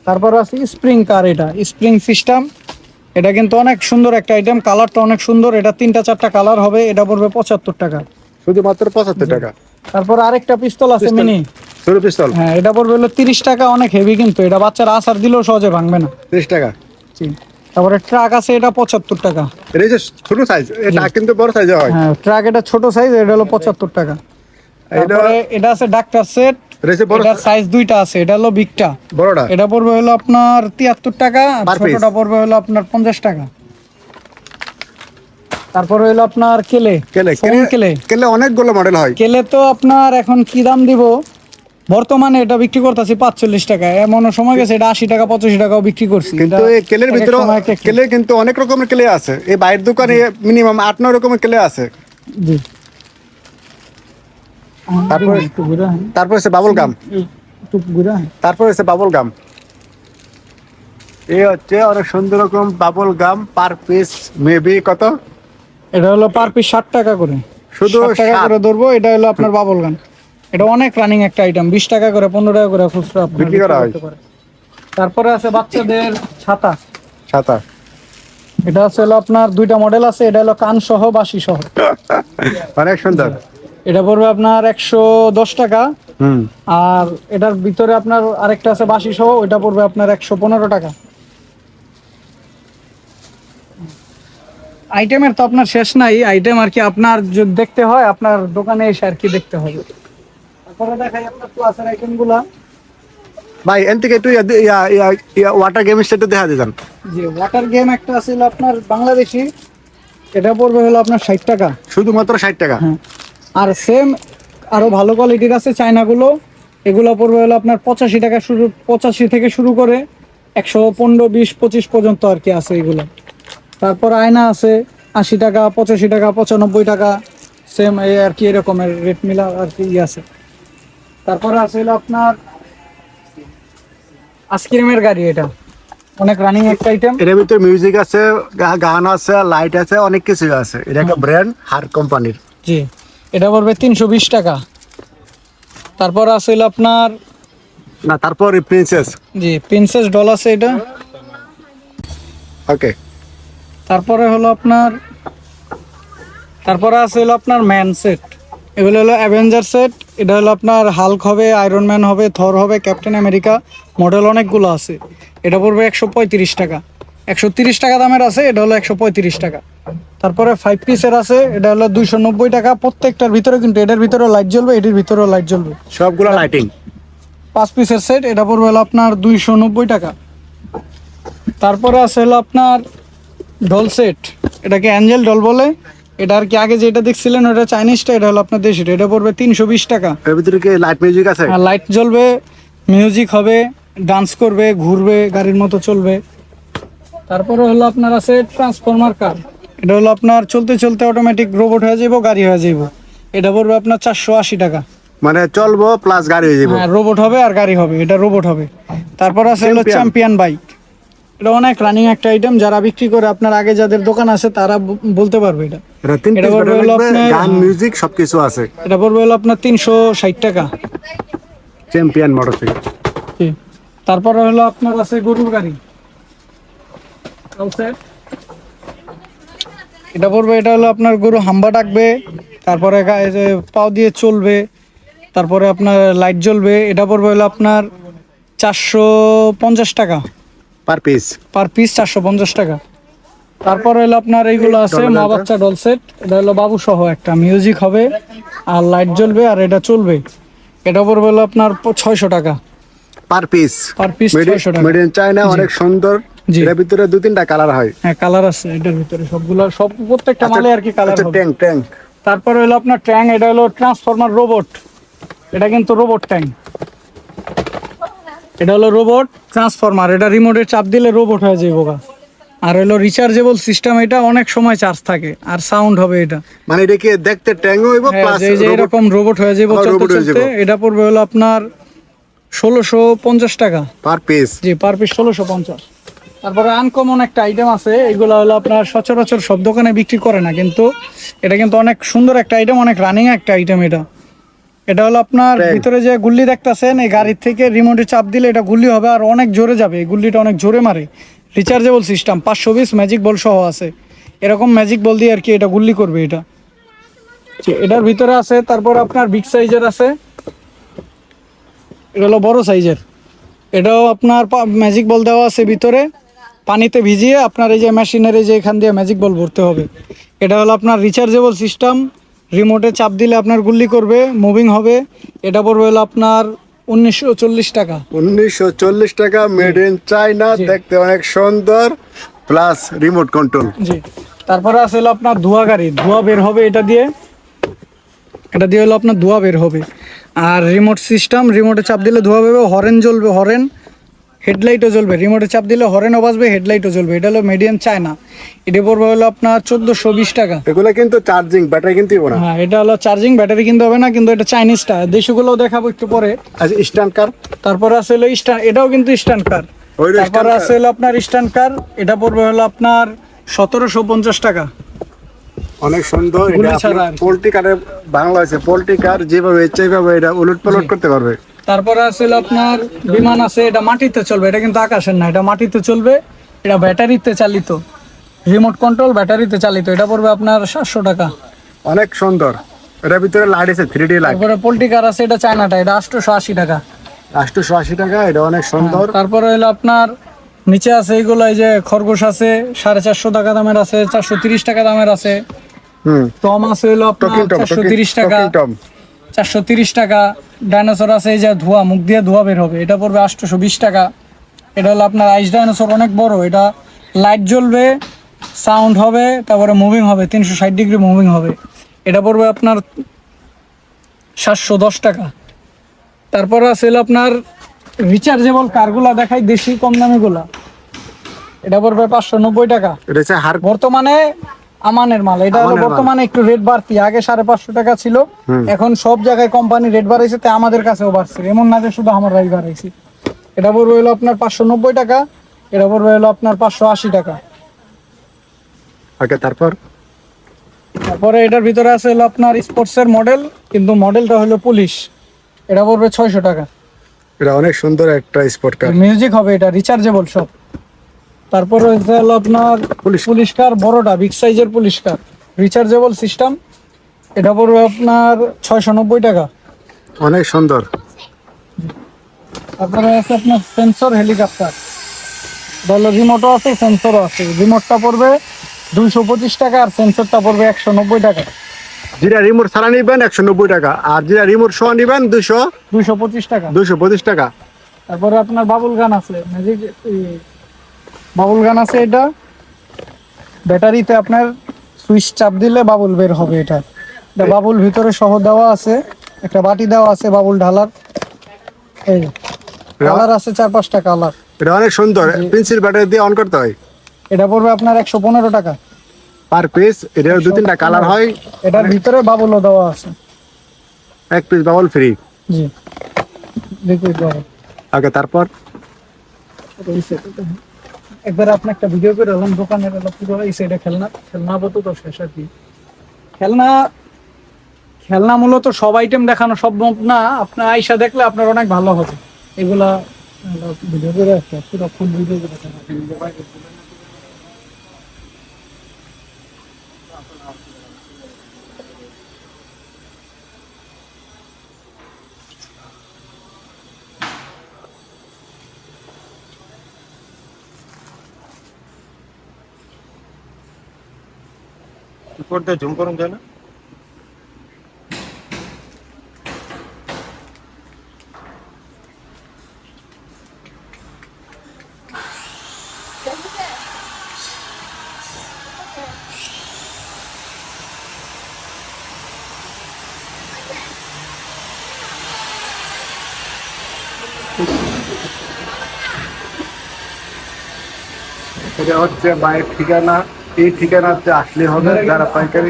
তারপর আছে স্প্রিং কার, এটা স্প্রিং সিস্টেম, এটা কিন্তু অনেক সুন্দর একটা আইটেম, কালারটা অনেক সুন্দর। এটা 3টা 4টা কালার হবে, এটা পড়বে 75 টাকা। শুধুমাত্র 75 টাকা। তারপর আরেকটা পিস্তল আছে পিস্তল। মিনি, ছোট পিস্তল হ্যাঁ, এটা পড়বে হলো 30 টাকা, অনেক হেভি কিন্তু, এটা বাচ্চারা আসার দিলেও সহজে ভাঙবে না। 30 টাকা। তারপরে ট্রাক আছে, এটা 75 টাকা। এটা যে ছোট সাইজ, এটা কিন্তু বড় সাইজ হয়। হ্যাঁ, ট্রাক এটা ছোট সাইজ, এটা হলো 75 টাকা। এটা তারপরে এটা আছে ডাক্তার সেট, এটা যে বড় এটার সাইজ দুইটা আছে, এটা হলো বিগটা, বড়টা এটা পড়বে হলো আপনার 73 টাকা, আর Per piece। ছোটটা পড়বে হলো আপনার 50 টাকা। তারপরে হলো আপনার কেলে, কেলে ফোম কেলে। কেলে অনেকগুলো মডেল হয়। কেলে তো আপনার এখন কি দাম দিব, বর্তমানে এটা বিক্রি করতেছি 45 টাকা, এমন সময় গেছে এটা 80 টাকা 85 টাকাও বিক্রি করছি। কিন্তু এটা এই কেলের এক এক ভিতরে সময় এক এক- কেলে কিন্তু অনেক রকমের কেলে আছে। এই বাইরের দোকানে মিনিমাম 8-9 রকমের কেলে আছে। জি। তারপরে একটু ঘুরে আন, তারপর হচ্ছে বাবল গাম। একটু ঘুরে আন। তারপর হচ্ছে বাবল গাম। এই হচ্ছে অনেক সুন্দর রকম bubble gum, per piece maybe কত? এটা হলো পার পিস 60 টাকা করে, শুধু 60 টাকা 60 করে ধরবো। এটা হলো আপনার বাবল গান, এটা অনেক রানিং একটা আইটেম, 20 টাকা করে 15 টাকা করে খুচরা আপনার বিক্রি করা হয়। করতে পারে। তারপরে আছে বাচ্চাদের ছাতা, ছাতা। এটা আছে হলো আপনার দুইটা মডেল আছে, এটা হলো কান সহ বাঁশি সহ, অনেক সুন্দর। এটা পড়বে আপনার 110 টাকা। হুম। আর এটার ভিতরে আপনার আরেকটা আছে বাঁশি সহ, ওইটা পড়বে আপনার 115 টাকা। আইটেমের তো আপনার শেষ নাই, আইটেম আর কি আপনার যদি দেখতে হয় আপনার দোকানে এসে আর কি দেখতে হবে। তারপরে দেখাই আপনার ক্লাসের আইটেম গুলা। ভাই এন থেকে একটু ওয়াটার গেম সেটটা দেখা দিতাম। যে ওয়াটার গেম একটা আছে আপনার বাংলাদেশি, এটা পড়বে হলো আপনার 60 টাকা। শুধুমাত্র 60 টাকা। হ্যাঁ, আর সেম আরো ভালো কোয়ালিটির আছে চায়নাগুলো, এগুলো পড়বে হলো আপনার 85 টাকা, শুরু 85 থেকে শুরু করে 115, 20, 25 পর্যন্ত আর কি আছে এগুলো। তারপর আয়না আছে 80 টাকা, 85 টাকা, 95 টাকা, সেম এই আর কি এরকমের রেট মিলা আর কি আছে। তারপরে আছে হলো আপনার আইসক্রিমের গাড়ি, এটা অনেক রানিং একটা আইটেম। এর ভিতরে মিউজিক আছে, গান আছে, লাইট আছে, অনেক কিছু আছে। এটা একটা ব্র্যান্ড হার কোম্পানির। জি, এটা পড়বে 320 টাকা। তারপর আছে হলো আপনার না, তারপর প্রিন্সেস। জি প্রিন্সেস ডল আছে এটা। ওকে। তারপরে হলো আপনার, তারপরে আছে হলো আপনার ম্যান সেট, এগুলো হলো অ্যাভেঞ্জার সেট। এটা হলো আপনার হাল্ক হবে, আয়রন ম্যান হবে, থর হবে, ক্যাপ্টেন আমেরিকা, মডেল অনেকগুলো আছে। এটা পড়বে 135 টাকা, 130 টাকা দামের আছে, এটা হলো 135 টাকা। তারপরে 5 পিসের আছে, এটা হলো 290 টাকা। প্রত্যেকটার ভিতরে কিন্তু এটার ভিতরে লাইট জ্বলবে, এটির ভিতরেও লাইট জ্বলবে, সবগুলো লাইটিং। 5 পিসের সেট, এটা পড়বে হলো আপনার 290 টাকা। তারপরে আছে হলো আপনার ডল সেট, এটাকে অ্যাঞ্জেল ডল বলে। এটা আর কি আগে যেটা দেখছিলেন ওটা চাইনিজটা, এটা হলো আপনার দেশিটা। এটা পড়বে 320 টাকা। এর ভিতরে কি লাইট মিউজিক আছে? আর লাইট জ্বলবে, মিউজিক হবে, ডান্স করবে, ঘুরবে, গাড়ির মতো চলবে। তারপরে হলো আপনার আছে ট্রান্সফরমার কার, এটা হলো আপনার চলতে চলতে অটোমেটিক রোবট হয়ে যাবো, গাড়ি হয়ে যাবো। এটা পড়বে আপনার 480 টাকা। মানে চলবো প্লাস গাড়ি হয়ে যাবে। হ্যাঁ, রোবট হবে আর গাড়ি হবে, এটা রোবট হবে। তারপর আছে হলো Champion। চ্যাম্পিয়ন বাইক, এটা অনেক রানিং একটা আইটেম, যারা বিক্রি করে আপনার আগে যাদের দোকান আছে তারা বলতে পারবে এটা। এটা 3 এটা পিস পড়বে ব্যাটারি হলো লাগবে, আপনার গান মিউজিক সবকিছু আছে। এটা পড়বে হলো আপনার 360 টাকা। Champion motorcycle. জি। তারপরে হলো আপনার আছে গরুর গাড়ি, আছে। এটা পড়বে, এটা হলো আপনার গরু হাম্বা ডাকবে, তারপরে গায়ে যে পাও দিয়ে চলবে, তারপরে আপনার লাইট জ্বলবে। এটা পড়বে হলো আপনার 450 টাকা পার পিস। পার পিস, 450 টাকা। তারপরে হলো আপনার এইগুলো আছে মা বাচ্চা ডল সেট, এটা হলো বাবু সহ একটা, মিউজিক হবে আর লাইট জ্বলবে আর এটা চলবে। এটা পড়বে হলো আপনার 600 টাকা পার পিস। পার পিস, 600 টাকা। মেড ইন চায়না, অনেক সুন্দর। জি। এর ভিতরে 2-3টা কালার হয়। হ্যাঁ, কালার আছে এটার ভিতরে, সবগুলা সব প্রত্যেকটা মালে আর কি কালার আচ্ছা, হবে। Tank tank. তারপরে হলো আপনার ট্যাং, এটা হলো ট্রান্সফরমার রোবট, এটা কিন্তু রোবট ট্যাং। এটা হলো রোবট ট্রান্সফরমার, এটা রিমোটে চাপ দিলে রোবট হয়ে যাবে গা। আর হলো রিচার্জেবল সিস্টেম, এটা অনেক সময় চার্জ থাকে আর সাউন্ড হবে এটা। মানে এটা কি দেখতে ট্যাঙ্ক হইব হ্যাঁ, প্লাস যে এরকম রোবট হয়ে যাবে চলতে রোবট হয়ে চলতে। যাবে এটা পড়বে হলো আপনার 1650 টাকা। Per piece. জি, পার পিস 1650। তারপরে আনকমন একটা আইটেম আছে, এগুলো হলো আপনার সচরাচর সব দোকানে বিক্রি করে না, কিন্তু এটা কিন্তু অনেক সুন্দর একটা আইটেম, অনেক রানিং একটা আইটেম। এটা হলো আপনার Tank। ভিতরে যে গুল্লি দেখতাছেন, এই গাড়ির থেকে রিমোটে চাপ দিলে এটা গুল্লি হবে আর অনেক জোরে যাবে, এই গুল্লিটা অনেক জোরে মারে। রিচার্জেবল সিস্টেম, 520 ম্যাজিক বল সহ আছে। এরকম ম্যাজিক বল দিয়ে আর কি এটা গুল্লি করবে এটা। এটার ভিতরে আছে। তারপর আপনার বিগ সাইজের আছে, এটা হলো বড় সাইজের। এটাও আপনার ম্যাজিক বল দেওয়া আছে ভিতরে, পানিতে ভিজিয়ে আপনার এই যে মেশিনারি যে এখান দিয়ে ম্যাজিক বল ভরতে হবে। এটা হলো আপনার রিচার্জেবল সিস্টেম, রিমোটে চাপ দিলে আপনার গুল্লি করবে, মুভিং হবে। এটা পড়বে হলো আপনার 1940 টাকা। 1940 টাকা, মেড ইন চায়না, দেখতে অনেক সুন্দর, প্লাস রিমোট কন্ট্রোল। জি। তারপরে আছে হলো আপনার ধোয়া গাড়ি, ধোয়া বের হবে এটা দিয়ে, এটা দিয়ে হলো আপনার ধোয়া বের হবে। আর রিমোট সিস্টেম, রিমোটে চাপ দিলে ধোয়া বেরোবে, হরেন জ্বলবে, হরেন, হেডলাইটও জ্বলবে। রিমোটে চাপ দিলে হরেনও বাজবে, হেডলাইটও জ্বলবে। এটা হলো মিডিয়াম চায়না, এটা পড়বে হলো আপনার 1420 টাকা। এগুলো কিন্তু চার্জিং, ব্যাটারি কিনতে হবে না। হ্যাঁ, এটা হলো চার্জিং, ব্যাটারি কিনতে হবে না, কিন্তু এটা চাইনিজটা, দেশিগুলোও দেখাবো একটু পরে। আচ্ছা, স্ট্যান্ড কার। তারপরে আছে হলো স্ট্যান্ড, এটাও কিন্তু স্ট্যান্ড কার। ওইটা তারপরে stand আছে হলো আপনার স্ট্যান্ড কার, এটা পড়বে হলো আপনার 1750 টাকা। অনেক সুন্দর। গুলি এটা ছাড়া আর কি। পোল্ট্রি কারের বাংলা আছে, পোল্ট্রি কার যেভাবে ইচ্ছা এইভাবে এটা উলট পালট করতে পারবে। তারপরে আছে হলো আপনার বিমান আছে, এটা মাটিতে চলবে, এটা কিন্তু আকাশের না, এটা মাটিতে চলবে। এটা ব্যাটারিতে চালিত, রিমোট কন্ট্রোল, ব্যাটারিতে চালিত। এটা পড়বে আপনার 700 টাকা। অনেক সুন্দর। এটার ভিতরে লাইট আছে, 3D লাইট। তারপরে পোল্ট্রি কার আছে, এটা চায়নাটা, এটা 880 টাকা। 880 টাকা, এটা অনেক সুন্দর। তারপরে হলো আপনার নিচে আছে এইগুলো, এই যে খরগোশ আছে, 450 টাকা দামের আছে, 430 টাকা দামের আছে। টম আছে হলো আপনার টকিং টম, 430 টাকা, টকিং টম। 430 টাকা। ডাইনোসর আছে, এই যে ধোয়া, মুখ দিয়ে ধোয়া বের হবে, এটা পড়বে 820 টাকা। এটা হলো আপনার আইস ডাইনোসর, অনেক বড়, এটা লাইট জ্বলবে, সাউন্ড হবে, তারপরে মুভিং হবে, 360 ডিগ্রি মুভিং হবে। এটা পড়বে আপনার 710 টাকা। তারপরে আছে হলো আপনার রিচার্জেবল কারগুলা দেখাই, দেশি কম দামিগুলা, এটা পড়বে 590 টাকা। এটা হচ্ছে হার। বর্তমানে আমানের মাল, এটা হলো আমানের মাল। বর্তমানে একটু রেট বাড়তি, আগে 550 টাকা ছিল, এখন সব জায়গায় কোম্পানি রেট বাড়াইছে, তাই আমাদের কাছেও বাড়ছে, এমন না যে শুধু আমার রাই বাড়াইছি। এটা পড়বে হলো আপনার 590 টাকা, এটা পড়বে হলো আপনার 580 টাকা। ওকে, তারপর তারপরে এটার ভিতরে আছে হলো আপনার স্পোর্টসের মডেল, কিন্তু মডেলটা হলো পুলিশ, এটা পড়বে 600 টাকা। এটা অনেক সুন্দর একটা স্পোর্ট কার। মিউজিক হবে, এটা রিচার্জেবল সব। তারপরে হচ্ছে হলো আপনার পুলিশ কার, বড়টা বিগ সাইজের পুলিশ কার, রিচার্জেবল সিস্টেম, এটা পড়বে আপনার 690 টাকা। অনেক সুন্দর। তারপরে আছে আপনার সেন্সর হেলিকপ্টার, হলো রিমোটও আছে, সেন্সরও আছে। রিমোটটা পড়বে 225 টাকা আর সেন্সরটা পড়বে 190 টাকা। যেটা রিমোট ছাড়া নিবেন 190 টাকা, আর যেটা রিমোট সহ নিবেন 225 টাকা। 225 টাকা। তারপরে আপনার বাবুল গান আছে, ম্যাজিক বাবুল গান আছে, এটা ব্যাটারিতে আপনার সুইচ চাপ দিলে বাবুল বের হবে। এটা বাবুল ভিতরে সহ দেওয়া আছে, একটা বাটি দেওয়া আছে বাবুল ঢালার। এই কালার আছে 4-5টা কালার। এটা অনেক সুন্দর, পেন্সিল ব্যাটারি দিয়ে অন করতে হয়। এটা পড়বে আপনার 115 টাকা পার পিস। এটা 2-3টা কালার হয়। এটার ভিতরে বাবুলও দেওয়া আছে, এক পিস বাবল ফ্রি। জি লিকুইড বাবুল। ওকে, তারপর একবার আপনি একটা ভিডিও করে এলাম দোকানের, এলাম পুরো এই সাইডে খেলনা আপাতত তো শেষ আর কি। খেলনা মূলত সব আইটেম দেখানো সম্ভব না, আপনার আয়সা দেখলে আপনার অনেক ভালো হবে। এগুলা ভিডিও করে একটা পুরো ফুল ভিডিও করে করতে জুম করুন যায় না। এটা হচ্ছে বাইরের ঠিকানা, এই ঠিকানাতে আসলে হবে যারা পাইকারি।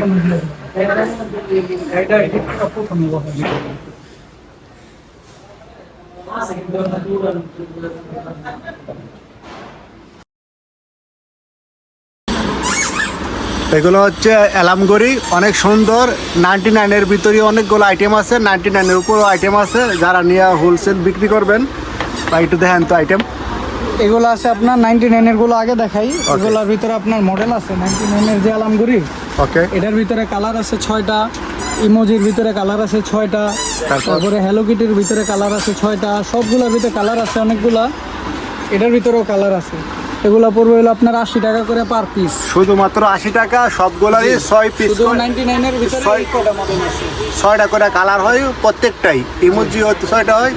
এগুলো হচ্ছে এলামগড়ি, অনেক সুন্দর। 99-এর ভিতরে অনেকগুলো আইটেম আছে, 99-এর উপরও আইটেম আছে। যারা নিয়ে হোলসেল বিক্রি করবেন বা একটু দেখেন তো আইটেম। এগুলো আছে আপনার 99 এর গুলো আগে দেখাই। এগুলোর ভিতরে আপনার মডেল আছে 99 এর যে আলামগুড়ি, ওকে। এটার ভিতরে কালার আছে 6টা, ইমোজির ভিতরে কালার আছে 6টা, তারপরে হ্যালো কিটির ভিতরে কালার আছে 6টা, সবগুলোর ভিতরে কালার আছে অনেকগুলা। এটার ভিতরেও কালার আছে। এগুলো পড়বে হলো আপনার 80 টাকা করে পার পিস। শুধুমাত্র 80 টাকা, সবগুলোরই 6 পিস। শুধু 99 এর ভিতরে 6টা মডেল আছে, 6টা করে কালার হয় প্রত্যেকটাই। ইমোজি 6টা হয়।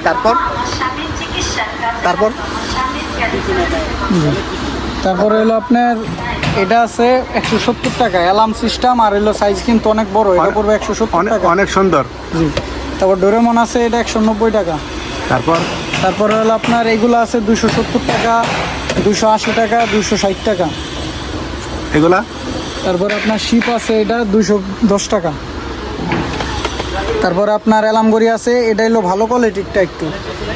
তারপরে হলো আপনার এটা আছে 170 টাকা অ্যালার্ম সিস্টেম, আর হলো সাইজ কিন্তু অনেক বড়, এটা পড়বে 170 টাকা। অনেক সুন্দর। জি। তারপর ডোরেমন আছে, এটা 190 টাকা। তারপরে হলো আপনার এইগুলো আছে 270 টাকা, 280 টাকা, 260 টাকা এগুলা। তারপরে আপনার শিপ আছে, এটা 210 টাকা। তারপরে আপনার এলামগড়ি আছে, এটা হলো ভালো কোয়ালিটিরটা একটু।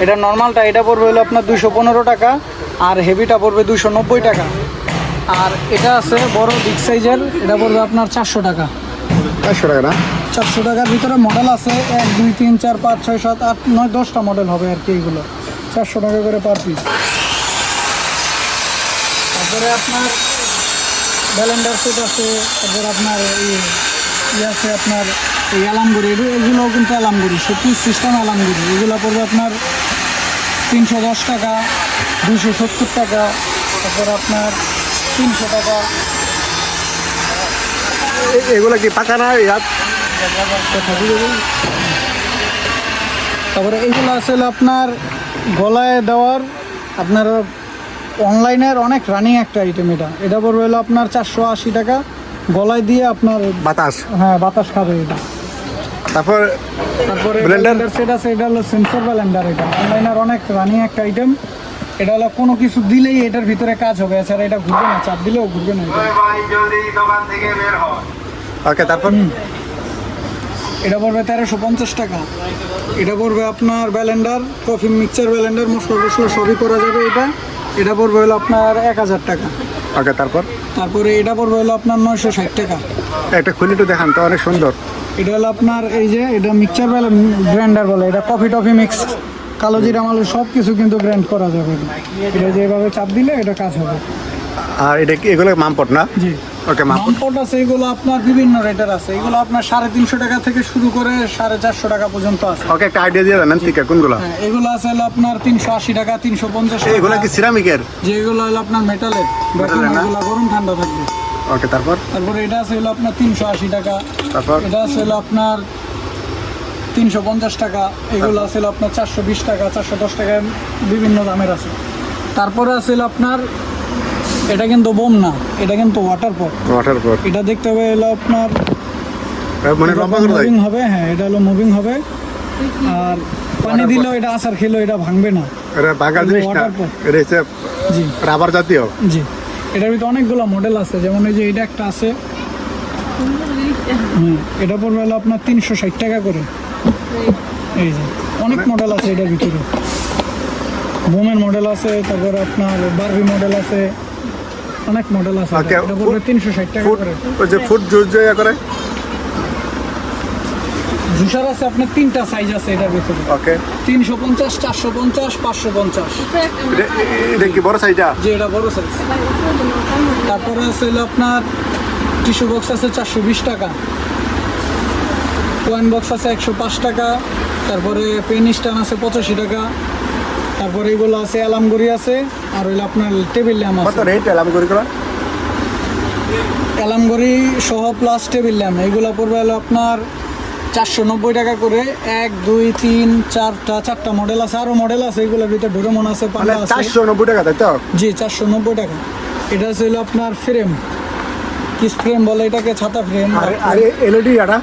এটা নর্মালটা এটা পড়বে হলো আপনার 215 টাকা, আর হেভিটা পড়বে 290 টাকা। আর এটা আছে বড় বিগ সাইজের, এটা পড়বে আপনার 400 টাকা। 400 টাকা না? 400 টাকার ভিতরে মডেল আছে 1, 2, 3, 4, 5, 6, 7, 8, 9, 10টা মডেল হবে আর কি। এইগুলো 400 টাকা করে পার পিস। তারপরে আপনার ব্যালেন্ডার সেট আছে, তারপরে আপনার আছে আপনার এই অ্যালামগুড়ি, এগুলোও কিন্তু অ্যালামগুড়ি, শোপিস সিস্টেম অ্যালামগুড়ি। এগুলো পড়বে আপনার 310 টাকা, 270 টাকা, তারপরে আপনার 300 টাকা। এগুলো কি পাকা না? তারপরে এইগুলো আছে হলো আপনার গলায় দেওয়ার, আপনার অনলাইনের অনেক রানিং একটা আইটেম। এটা পড়বে হলো আপনার 480 টাকা, গলায় দিয়ে আপনার বাতাস। হ্যাঁ, বাতাস খাবে এটা। তারপরে ব্লেন্ডার সেট আছে, এটা হলো সেন্সর ব্লেন্ডার। এটা অনলাইনের অনেক রানিং একটা আইটেম। এটা হলো কোনো কিছু দিলেই এটার ভিতরে কাজ হবে, এছাড়া এটা ঘুরবে না, চাপ দিলেও ঘুরবে না। ওকে, তারপর এটা পড়বে 1350 টাকা। এটা পড়বে আপনার ব্লেন্ডার, কফি মিক্সচার ব্লেন্ডার, মশলা টসলা সবই করা যাবে। এটা পড়বে হলো আপনার 1000 টাকা। ওকে, তারপরে এটা পড়বে হলো আপনার 960 টাকা। একটা খুলে একটু দেখান তো, অনেক সুন্দর। এটা হলো আপনার এই যে এটা মিক্সচার গ্রাইন্ডার বলে, এটা কফি টফি মিক্স, কালো জিরা মালু সব কিছু কিন্তু গ্রাইন্ড করা যাবে। এটা যেভাবে চাপ দিলে এটা কাজ হবে। আর এটা কি এগুলো মামপট না? জি। ওকে, মামপট আছে, এগুলো আপনার বিভিন্ন রেটের আছে। এগুলো আপনার 350 টাকা থেকে শুরু করে 450 টাকা পর্যন্ত আছে। ওকে, একটা আইডিয়া দিয়ে দেন ঠিক আছে কোনগুলো? হ্যাঁ, এগুলো আছে হলো আপনার 380 টাকা, 350 টাকা। এগুলো কি সিরামিকের? যেগুলো হলো আপনার মেটালের, এগুলো গরম ঠান্ডা থাকবে। ওকে, তারপর তারপরে এটা আছে হলো আপনার 380 টাকা, তারপর এটা আছে হলো আপনার 350 টাকা, এগুলো আছে হলো আপনার 420 টাকা, 410 টাকা, বিভিন্ন দামের আছে। তারপরে আছে হলো আপনার, এটা কিন্তু বোম না, এটা কিন্তু ওয়াটার পট। ওয়াটার পর এটা দেখতে হবে হলো আপনার মানে লম্বা করে দেয়। মুভিং হবে, হ্যাঁ এটা হলো মুভিং হবে, আর পানি দিলেও এটা আচার খেলেও এটা ভাঙবে না। এটা বাঙাল জিনিস না, ওয়াটার পট। এটা হচ্ছে জি রাবার জাতীয়। জি, এটার ভিতরে অনেকগুলো মডেল আছে, যেমন এই যে এটা একটা আছে, সুন্দর জিনিসটা। এটা পড়বে হলো আপনার 360 টাকা করে। এই যে অনেক মডেল আছে এটার ভিতরে, বোমের মডেল আছে, তারপরে আপনার বারবি মডেল আছে, অনেক মডেল আছে। Okay, এটা পড়বে 360 টাকা ফুড, করে। ওই যে ফুড জুস যে ইয়ে করে। জুসার আছে আপনার 3টা সাইজ আছে এটার ভিতরে, ওকে, 350, 450, 550। এটা কি বড় সাইজটা? যে এটা বড় সাইজ। তারপরে আছে হলো আপনার টিস্যু বক্স আছে 420 টাকা, ওয়ান বক্স আছে 105 টাকা, তারপরে পেন স্ট্যান্ড আছে 85 টাকা, তারপরে এগুলো আছে অ্যালার্ম ঘড়ি আছে, আর হইলো আপনার টেবিল ল্যাম্প কত আছে। রেট এলাম করে করা? অ্যালার্ম ঘড়ি সহ প্লাস টেবিল ল্যাম্প এগুলো পড়বে হলো আপনার 490 টাকা করে। 1, 2, 3, 4টা মডেল আছে, আরও মডেল আছে, এগুলোর ভিতরে ডোরেমন আছে, মানে পান্ডা আছে। 490 টাকা, তাই তো? জি 490 টাকা। এটা আছে হলো আপনার ফ্রেম, কিস ফ্রেম বলে এটাকে, ছাতা ফ্রেম। আর আর এলইডি এটা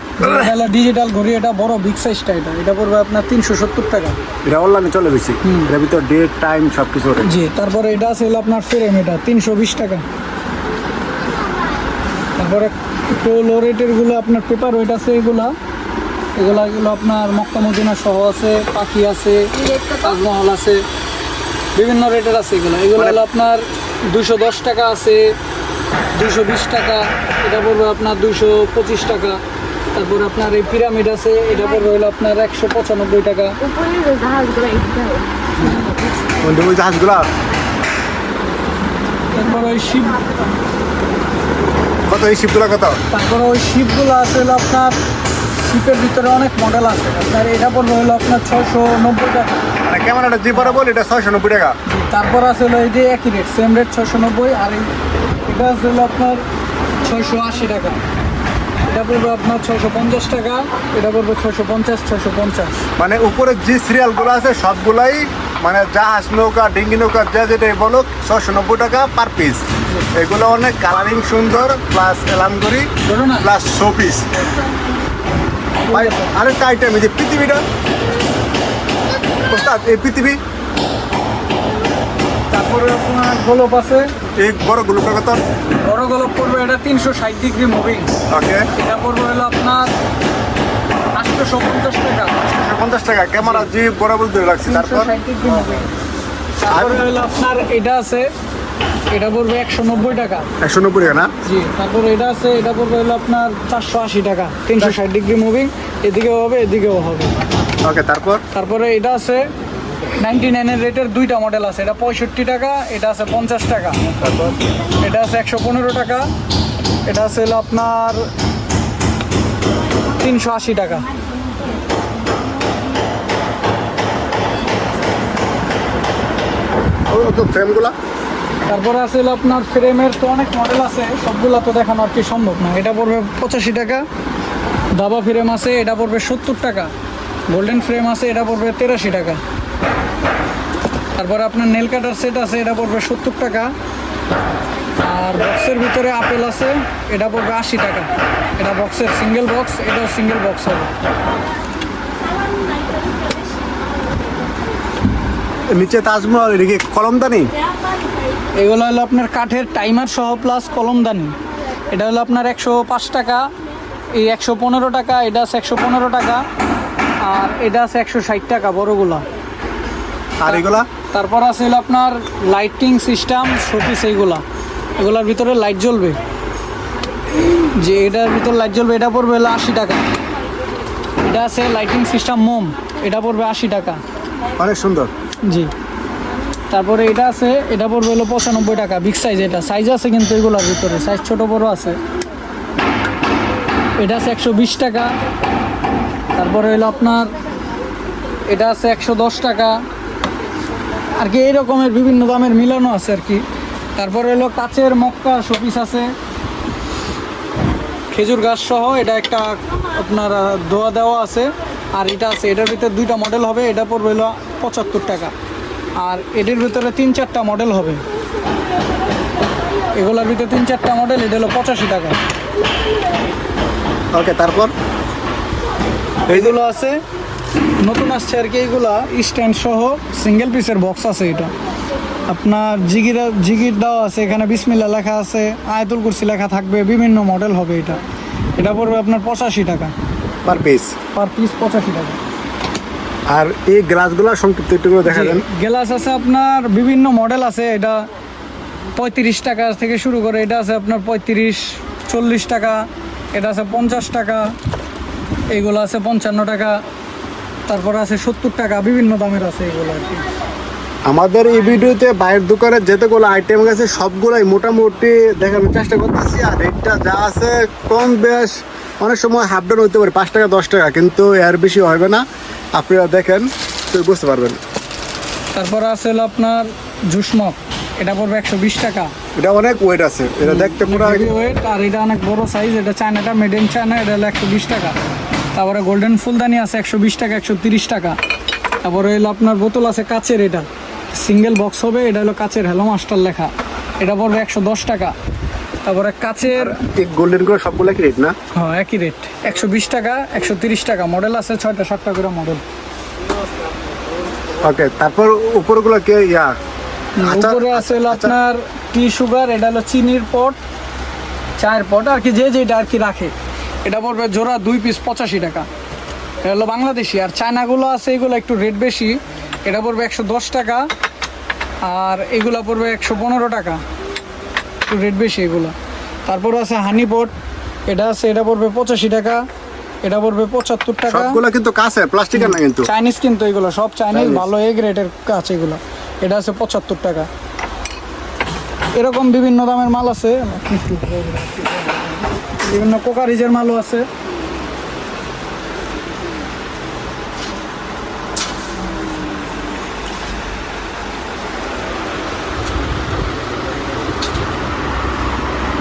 এটা ডিজিটাল ঘড়ি, এটা বড় বিগ সাইজটা, এটা পড়বে আপনার 370 টাকা। এটা অনলাইনে চলে বেশি, এর ভিতর ডেট টাইম সব কিছু ওঠে। জি, তারপরে এটা আছে হলো আপনার ফ্রেম, এটা 320 টাকা। তারপরে একটু লো রেটের গুলো আপনার পেপার ওয়েট আছে, এগুলো আপনার মক্কা মদিনা সহ আছে, পাখি আছে, তাজমহল আছে, বিভিন্ন রেটের আছে এগুলো হলো আপনার 210 টাকা আছে, 220 টাকা, এটা পড়বে আপনার 225 টাকা। তারপরে আপনার এই পিরামিড আছে, এটা পড়বে হলো আপনার 195 টাকা। উপরে যে জাহাজগুলো এটা ওই জাহাজগুলা তারপরে ওই শিপ, কত? এই শিপগুলা কত? তারপরে ওই শিপগুলো আছে হলো আপনার, শিপের ভিতরে অনেক মডেল আছে আপনার, এটা পড়বে হলো আপনার 690 টাকা। মানে ক্যামেরাটা যে বড় বল, এটা 690 টাকা। তারপর আছে হলো এই যে একই রেট, সেম রেট 690, আর এটা আছে হলো আপনার 680 টাকা। এটা পড়বে আপনার 650 টাকা, এটা পড়বে 650, 650। মানে উপরে যে সিরিয়ালগুলো আছে সবগুলাই মানে জাহাজ, নৌকা, ডিঙ্গি নৌকা, যা যেটাই বলো 690 টাকা পার পিস। এগুলো অনেক কালারিং সুন্দর, প্লাস এলাম করি, ধরো না। Plus showpiece. ভাই আরেকটা আইটেম, এই যে পৃথিবীটা, ওস্তাদ এই পৃথিবী, তারপরে আপনার গোলপ আছে, এই বড়গুলো কত? বড় গোলপ পড়বে এটা 360 ডিগ্রি মুভিং, ওকে, এটা পড়বে হলো আপনার 850 টাকা। 50 টাকা। ক্যামেরা যে বড় বল ধরে রাখছি। তারপর 360 ডিগ্রি মুভিং। তারপরে হলো আপনার এটা আছে, এটা পড়বে 190 টাকা। 190 টাকা না? জি, তারপরে এটা আছে, এটা পড়বে হলো আপনার 480 টাকা, 360 ডিগ্রি মুভিং, এদিকেও হবে এদিকেও হবে। ওকে, তারপর তারপরে এটা আছে 99 এর রেটের 2টা মডেল আছে, এটা 65 টাকা, এটা আছে 50 টাকা, তারপর এটা আছে 115 টাকা, এটা আছে হলো আপনার 380 টাকা। তো ফ্রেমগুলা তারপরে আছে হলো আপনার ফ্রেমের তো অনেক মডেল আছে, সবগুলো তো দেখানো আর কি সম্ভব না। এটা পড়বে 85 টাকা, দাবা ফ্রেম আছে, এটা পড়বে 70 টাকা, গোল্ডেন ফ্রেম আছে, এটা পড়বে 83 টাকা। তারপরে আপনার নেল কাটার সেট আছে, এটা পড়বে 70 টাকা। আর বক্সের ভিতরে আপেল আছে, এটা পড়বে 80 টাকা। এটা বক্সের সিঙ্গেল বক্স, এটাও সিঙ্গেল বক্স হবে। নিচে তাজমহল, এদিকে কলমদানি। এগুলো হলো আপনার কাঠের টাইমার সহ প্লাস কলমদানি, এটা হলো আপনার 105 টাকা, এই 115 টাকা, এটা আছে 115 টাকা, আর এটা আছে 160 টাকা বড়গুলা। আর এগুলা তারপর আছে হলো আপনার লাইটিং সিস্টেম শোপিস, এগুলার ভিতরে লাইট জ্বলবে, যে এটার ভিতরে লাইট জ্বলবে, এটা পড়বে হলো 80 টাকা। এটা আছে লাইটিং সিস্টেম মোম, এটা পড়বে 80 টাকা। অনেক সুন্দর। জি, তারপরে এটা আছে, এটা পড়বে হলো 95 টাকা, বিগ সাইজ। এটা সাইজ আছে কিন্তু এগুলোর ভিতরে সাইজ ছোট বড় আছে। এটা আছে 120 টাকা। তারপরে হলো আপনার এটা আছে 110 টাকা আর কি, এই রকমের বিভিন্ন দামের মিলানো আছে আর কি। তারপরে হলো কাচের মক্কা শোপিস আছে, খেজুর গাছ সহ এটা একটা আপনার দোয়া দেওয়া আছে। আর এটা আছে, এটার ভিতরে দুইটা মডেল হবে, এটা পড়বে হলো 75 টাকা। আর এটার ভিতরে 3-4টা মডেল হবে, এগুলোর ভিতরে 3-4টা মডেল, এটা হলো 85 টাকা। ওকে, তারপর এইগুলো আছে নতুন আসছে আর কি, এইগুলা স্ট্যান্ড সহ সিঙ্গেল পিসের বক্স আছে। এটা আপনার জিগির দেওয়া আছে, এখানে বিসমিল্লাহ লেখা আছে, আয়াতুল কুরসি লেখা থাকবে, বিভিন্ন মডেল হবে। এটা পড়বে আপনার 85 টাকা পার পিস। 85 টাকা। আর এই গ্লাসগুলো সংক্ষিপ্ত একটু করে দেখা দেন। গ্লাস আছে আপনার বিভিন্ন মডেল আছে, এটা 35 টাকা থেকে শুরু করে, এটা আছে আপনার 35-40 টাকা, এটা আছে 50 টাকা, এইগুলো আছে 55 টাকা, তারপর আছে 70 টাকা, বিভিন্ন দামের আছে এগুলো আর কি। আমাদের এই ভিডিওতে বাইরের দোকানে যেতগুলো আইটেম গেছে সবগুলাই মোটামুটি দেখানোর চেষ্টা করতেছি। আর রেটটা যা আছে কম বেশ, অনেক সময় হাফ ডাউন হতে পারে 5 টাকা 10 টাকা, কিন্তু এর বেশি হবে না। আপনারা দেখেন তো বুঝতে পারবেন। তারপর আছে হলো আপনার জুসমক, এটা পড়বে 120 টাকা। এটা অনেক ওয়েট আছে, এটা দেখতে পুরো ওয়েট, আর এটা অনেক বড় সাইজ, এটা চায়নাটা, মেড ইন চায়না, এটা হলো 120 টাকা। তারপরে গোল্ডেন ফুলদানি আছে 120 টাকা, 130 টাকা। তারপরে হলো আপনার বোতল আছে কাচের, এটা সিঙ্গেল বক্স হবে, এটা হলো কাচের হ্যালো মাস্টার লেখা, এটা পড়বে 110 টাকা। তারপরে কাচের গোল্ডেন করে সবগুলো কি রেট না? হ্যাঁ, একই রেট, 120 টাকা, 130 টাকা। মডেল আছে 6টা-7টা করে মডেল। ওকে, তারপর উপরগুলো কে ইয়া উপরে আছে হলো আপনার টি সুগার, এটা হলো চিনির পট, চায়ের পট আর কি, যে যেটা আর কি রাখে। এটা পড়বে জোড়া 2 পিস 85 টাকা, এটা হলো বাংলাদেশি। আর চায়নাগুলো আছে, এগুলো একটু রেট বেশি, এটা পড়বে 110 টাকা, আর এগুলো পড়বে 115 টাকা, একটু রেট বেশি এগুলো। তারপর আছে হানি পট, এটা আছে, এটা পড়বে 85 টাকা, এটা পড়বে 75 টাকা। সবগুলো কিন্তু কাছে, প্লাস্টিকের না কিন্তু। চাইনিজ কিন্তু এগুলো সব চাইনিজ, ভালো এগ রেটের কাছে এগুলো। এটা আছে 75 টাকা। এরকম বিভিন্ন দামের মাল আছে, বিভিন্ন কোকারিজের মালও আছে।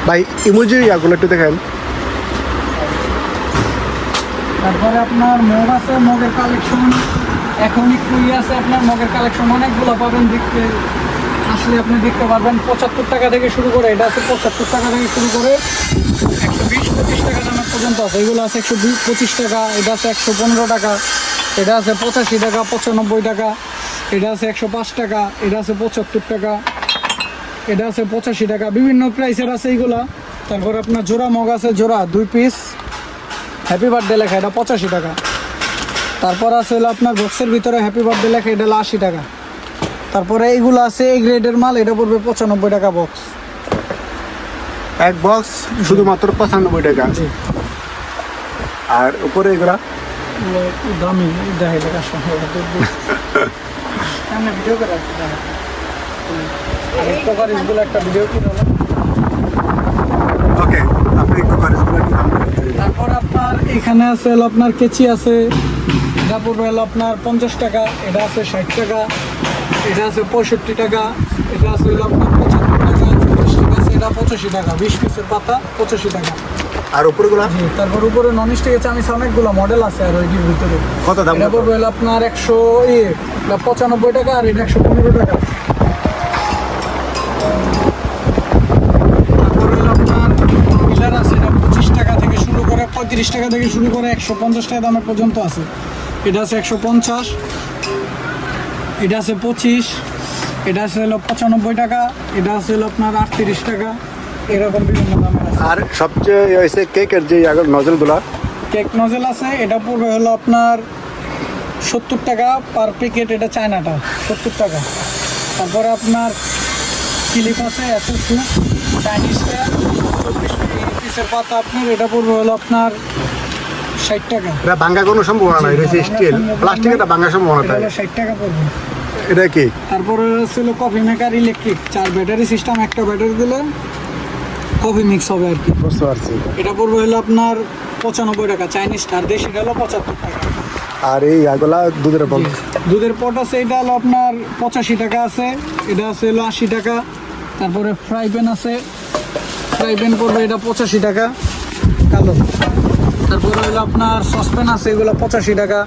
ভাই ইমোজি ইয়াগুলো একটু দেখেন। তারপরে আপনার মগ আছে, মগের কালেকশন এখন একটু আছে, আপনার মগের কালেকশন অনেকগুলো পাবেন, দেখতে আসলে আপনি দেখতে পারবেন। 75 টাকা থেকে শুরু করে, এটা আছে 75 টাকা থেকে শুরু করে 120-25 টাকা দামের পর্যন্ত আছে। এগুলো আছে 125 টাকা, এটা আছে 115 টাকা, এটা আছে 85 টাকা, 95 টাকা, এটা আছে 105 টাকা, এটা আছে 75 টাকা, এটা আছে 85 টাকা, বিভিন্ন প্রাইসের আছে এইগুলা। তারপর আপনার জোড়া মগ আছে, জোড়া 2 পিস হ্যাপি বার্থডে লেখা, এটা 85 টাকা। তারপর আছে হলো আপনার বক্সের ভিতরে হ্যাপি বার্থডে লেখা, এটা হলো 80 টাকা। তারপরে এইগুলো আছে এই গ্রেডের মাল, এটা পড়বে 95 টাকা বক্স। এক বক্স শুধুমাত্র 95 টাকা। আর উপরে এগুলা দামি দেখে টাকা ভিডিও করে কোকারিজগুলো একটা ভিডিও করে। ওকে, আপনি কোকারিজগুলো কি দাম বলতে? তারপর আপনার এখানে আছে হলো আপনার কেচি আছে, এটা পড়বে হলো আপনার 50 টাকা, এটা আছে 60 টাকা, এটা আছে 65 টাকা, এটা আছে হলো আপনার 75 টাকা, 40 টাকা আছে, এটা 85 টাকা, 20 পিসের পাতা 85 টাকা। আর উপরগুলো জি, তারপর উপরে নন স্টিক চামিচ অনেকগুলো মডেল আছে, আর ওইটির ভিতরে কত দাম? এটা পড়বে হলো আপনার 95 টাকা, আর এটা 115 টাকা। তারপর হলো আপনার পিলার আছে, এটা 25 টাকা থেকে শুরু করে, 35 টাকা থেকে শুরু করে 150 টাকা দামের পর্যন্ত আছে। এটা আছে 150, এটা আছে 25, এটা আছে হলো 95 টাকা, এটা আছে হলো আপনার 38 টাকা, এরকম বিভিন্ন দামের আছে। আর সবচেয়ে হয়েছে কেকের যে নজলগুলো, কেক নজেল আছে, এটা পড়বে হলো আপনার 70 টাকা পার প্যাকেট, এটা চায়নাটা 70 টাকা। তারপরে আপনার ক্লিপ আছে, এসএসসি চাইনিজটা 24 পিসের পাতা আপনার, এটা পড়বে হলো আপনার 60 টাকা। এটা ভাঙা কোনো সম্ভাবনা নাই, এটা স্টিল, প্লাস্টিকের ভাঙা সম্ভাবনা এটা থাকে। হলো 60 টাকা পড়বে। এটা কি? তারপরে ছিল coffee maker electric, 4 battery system, একটা ব্যাটারি দিলে কফি মিক্স হবে আর কি। বুঝতে পারছি। এটা পড়বে হলো আপনার 95 টাকা, চাইনিজটা, আর দেশিটা হলো 75 টাকা। আর এই ইয়াগুলা দুধের বল। দুধের পট আছে, এটা হলো আপনার 85 টাকা আছে, এটা আছে হলো 80 টাকা। তারপরে ফ্রাই প্যান আছে, ফ্রাই প্যান পড়বে এটা 85 টাকা। কালো। তারপরে হলো আপনার সসপ্যান আছে, এগুলো 85 টাকা।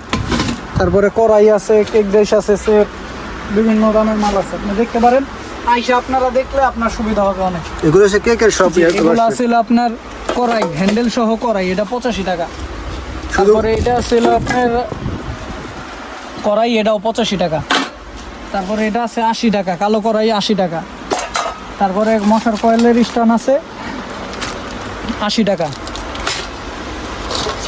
তারপরে কড়াই আছে, কেক ডিশ আছে, সেট, বিভিন্ন দামের মাল আছে, আপনি দেখতে পারেন। আইসা আপনারা দেখলে আপনার সুবিধা হবে অনেক। এগুলো হচ্ছে কেকের সব এগুলো আছে আপনার কড়াই, হ্যান্ডেল সহ কড়াই, এটা 85 টাকা। তারপরে এটা আছে আপনার কড়াই, এটাও 85 টাকা। তারপরে এটা আছে 80 টাকা, কালো কড়াই 80 টাকা। তারপরে মশার কয়েলের স্ট্যান্ড আছে 80 টাকা।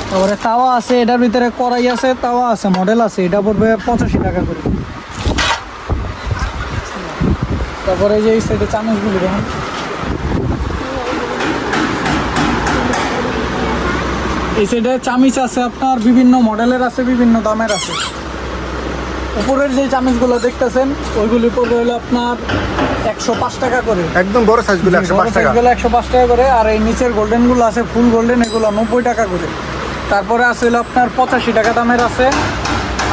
তারপরে তাওয়া আছে, এটার ভিতরে কড়াই আছে, তাওয়া আছে, মডেল আছে, এটা পড়বে 85 টাকা করে। তারপরে এই যে এই সাইডে চামচগুলি দেখুন, এই সাইডে চামিচ আছে আপনার বিভিন্ন মডেলের আছে, বিভিন্ন দামের আছে। উপরের যে চামিচগুলো দেখতেছেন ওইগুলি পড়বে হলো আপনার 105 টাকা করে। একদম বড় সাইজগুলো 105 টাকা। 105 টাকা করে। আর এই নিচের গোল্ডেনগুলো আছে ফুল গোল্ডেন, এগুলো 90 টাকা করে। তারপরে আছে হলো আপনার 85 টাকা দামের আছে,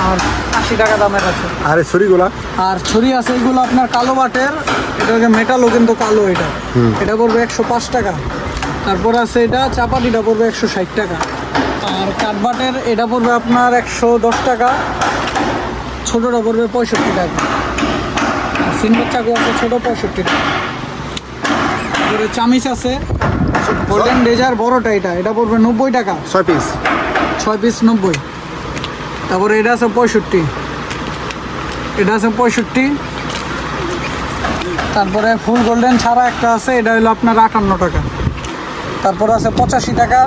আর 80 টাকা দামের আছে। আর এই ছুরিগুলা? আর ছুরি আছে এগুলো আপনার কালো বাটের, এটা হচ্ছে মেটালও কিন্তু কালো, এটা পড়বে 105 টাকা। তারপর আছে এটা চাপাটিটা পড়বে 160 টাকা। আর কাঠবাটের এটা পড়বে আপনার 110 টাকা, ছোটোটা পড়বে 65 টাকা। আর সিলভার চাকু আছে ছোটো 65 টাকা। তারপরে চামিচ আছে গোল্ডেন ডেজার বড়টা, এটা পড়বে 90 টাকা, 6 পিস। 6 পিস 90। তারপরে এটা আছে 65, এটা আছে 65। তারপরে ফুল গোল্ডেন ছাড়া একটা আছে, এটা হলো আপনার 58 টাকা। তারপরে আছে 85 টাকা।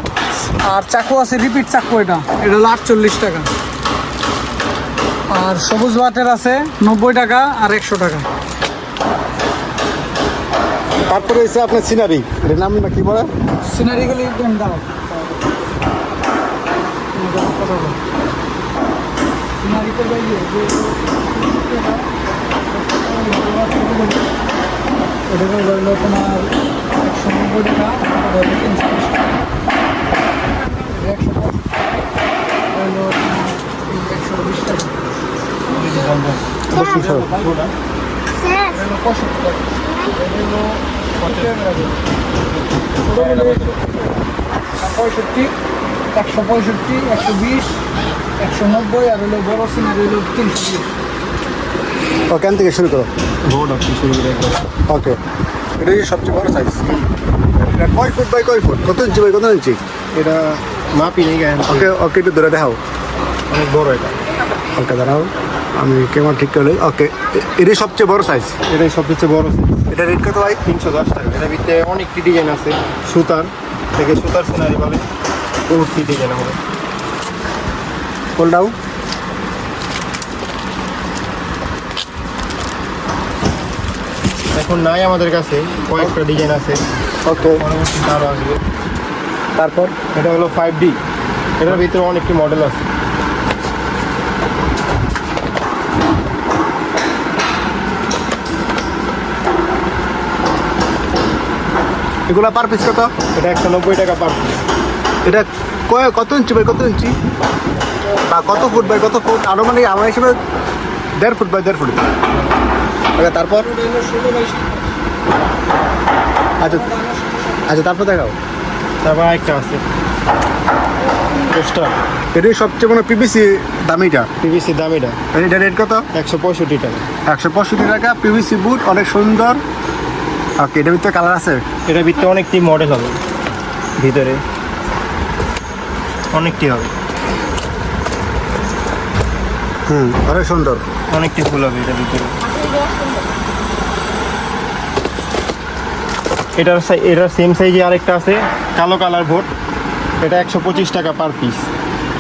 আর চাকু আছে রিপিট চাকু, এটা হলো 48 টাকা। আর সবুজ বাটের আছে 90 টাকা আর 100 টাকা। তারপরে এসে আপনার সিনারি, এর নাম না কি বলে? সিনারিগুলি দাও, সিনারি করবে এটা হলো তোমার 190 টাকা, 320 টাকা, 120 টাকা, 65, 165, 120, 190। আর হলো বড় সিনারি হলো 320। ওখান থেকে শুরু করো। ওকে, এটা হচ্ছে সবচেয়ে বড় সাইজ। এটা কয় ফুট বাই কয় ফুট, কত ইঞ্চি বাই কত ইঞ্চি? এটা মাপি নেই গায়ে। ওকে ওকে, একটু ধরে দেখাও। অনেক বড় এটা। ওকে দাঁড়াও, আমি কেমন ঠিক করলে। ওকে, এটাই সবচেয়ে বড় সাইজ। এটাই সবচেয়ে বড়। এটা রেট কত ভাই? 310 টাকা। এটার ভিতরে অনেকটি ডিজাইন আছে, সুতার থেকে সুতার সিনারি পাবে, বহুতটি ডিজাইন হবে। কোলডাও এখন নাই আমাদের কাছে, কয়েকটা ডিজাইন আছে, ওকে। পরবর্তীতে আরও আসবে। তারপর এটা হলো 5D, এটার ভিতরে অনেকটি মডেল আছে। এগুলা পার পিস কত? এটা 190 টাকা পার পিস। এটা কত ইঞ্চি বাই কত ইঞ্চি, বা কত ফুট বাই কত ফুট? আনুমানিক আমার হিসেবে 1.5 ফুট বাই 1.5 ফুট। ওকে, তারপর আচ্ছা আচ্ছা, তারপর দেখাও। তারপর একটা আছে পোস্টার, এটাই সবচেয়ে মানে পিভিসি দামিটা। পিভিসি দাম। এটা এটা রেট কত? 165 টাকা। 165 টাকা, পিভিসি বুট, অনেক সুন্দর। ওকে, এটার ভিতরে কালার আছে? এটার ভিতরে অনেকটি মডেল হবে, ভিতরে অনেকটি হবে। অনেক সুন্দর। অনেকটি ফুল হবে এটার ভিতরে। এটার সেম সাইজে আরেকটা আছে, কালো কালার ভোট। এটা 125 টাকা পার পিস।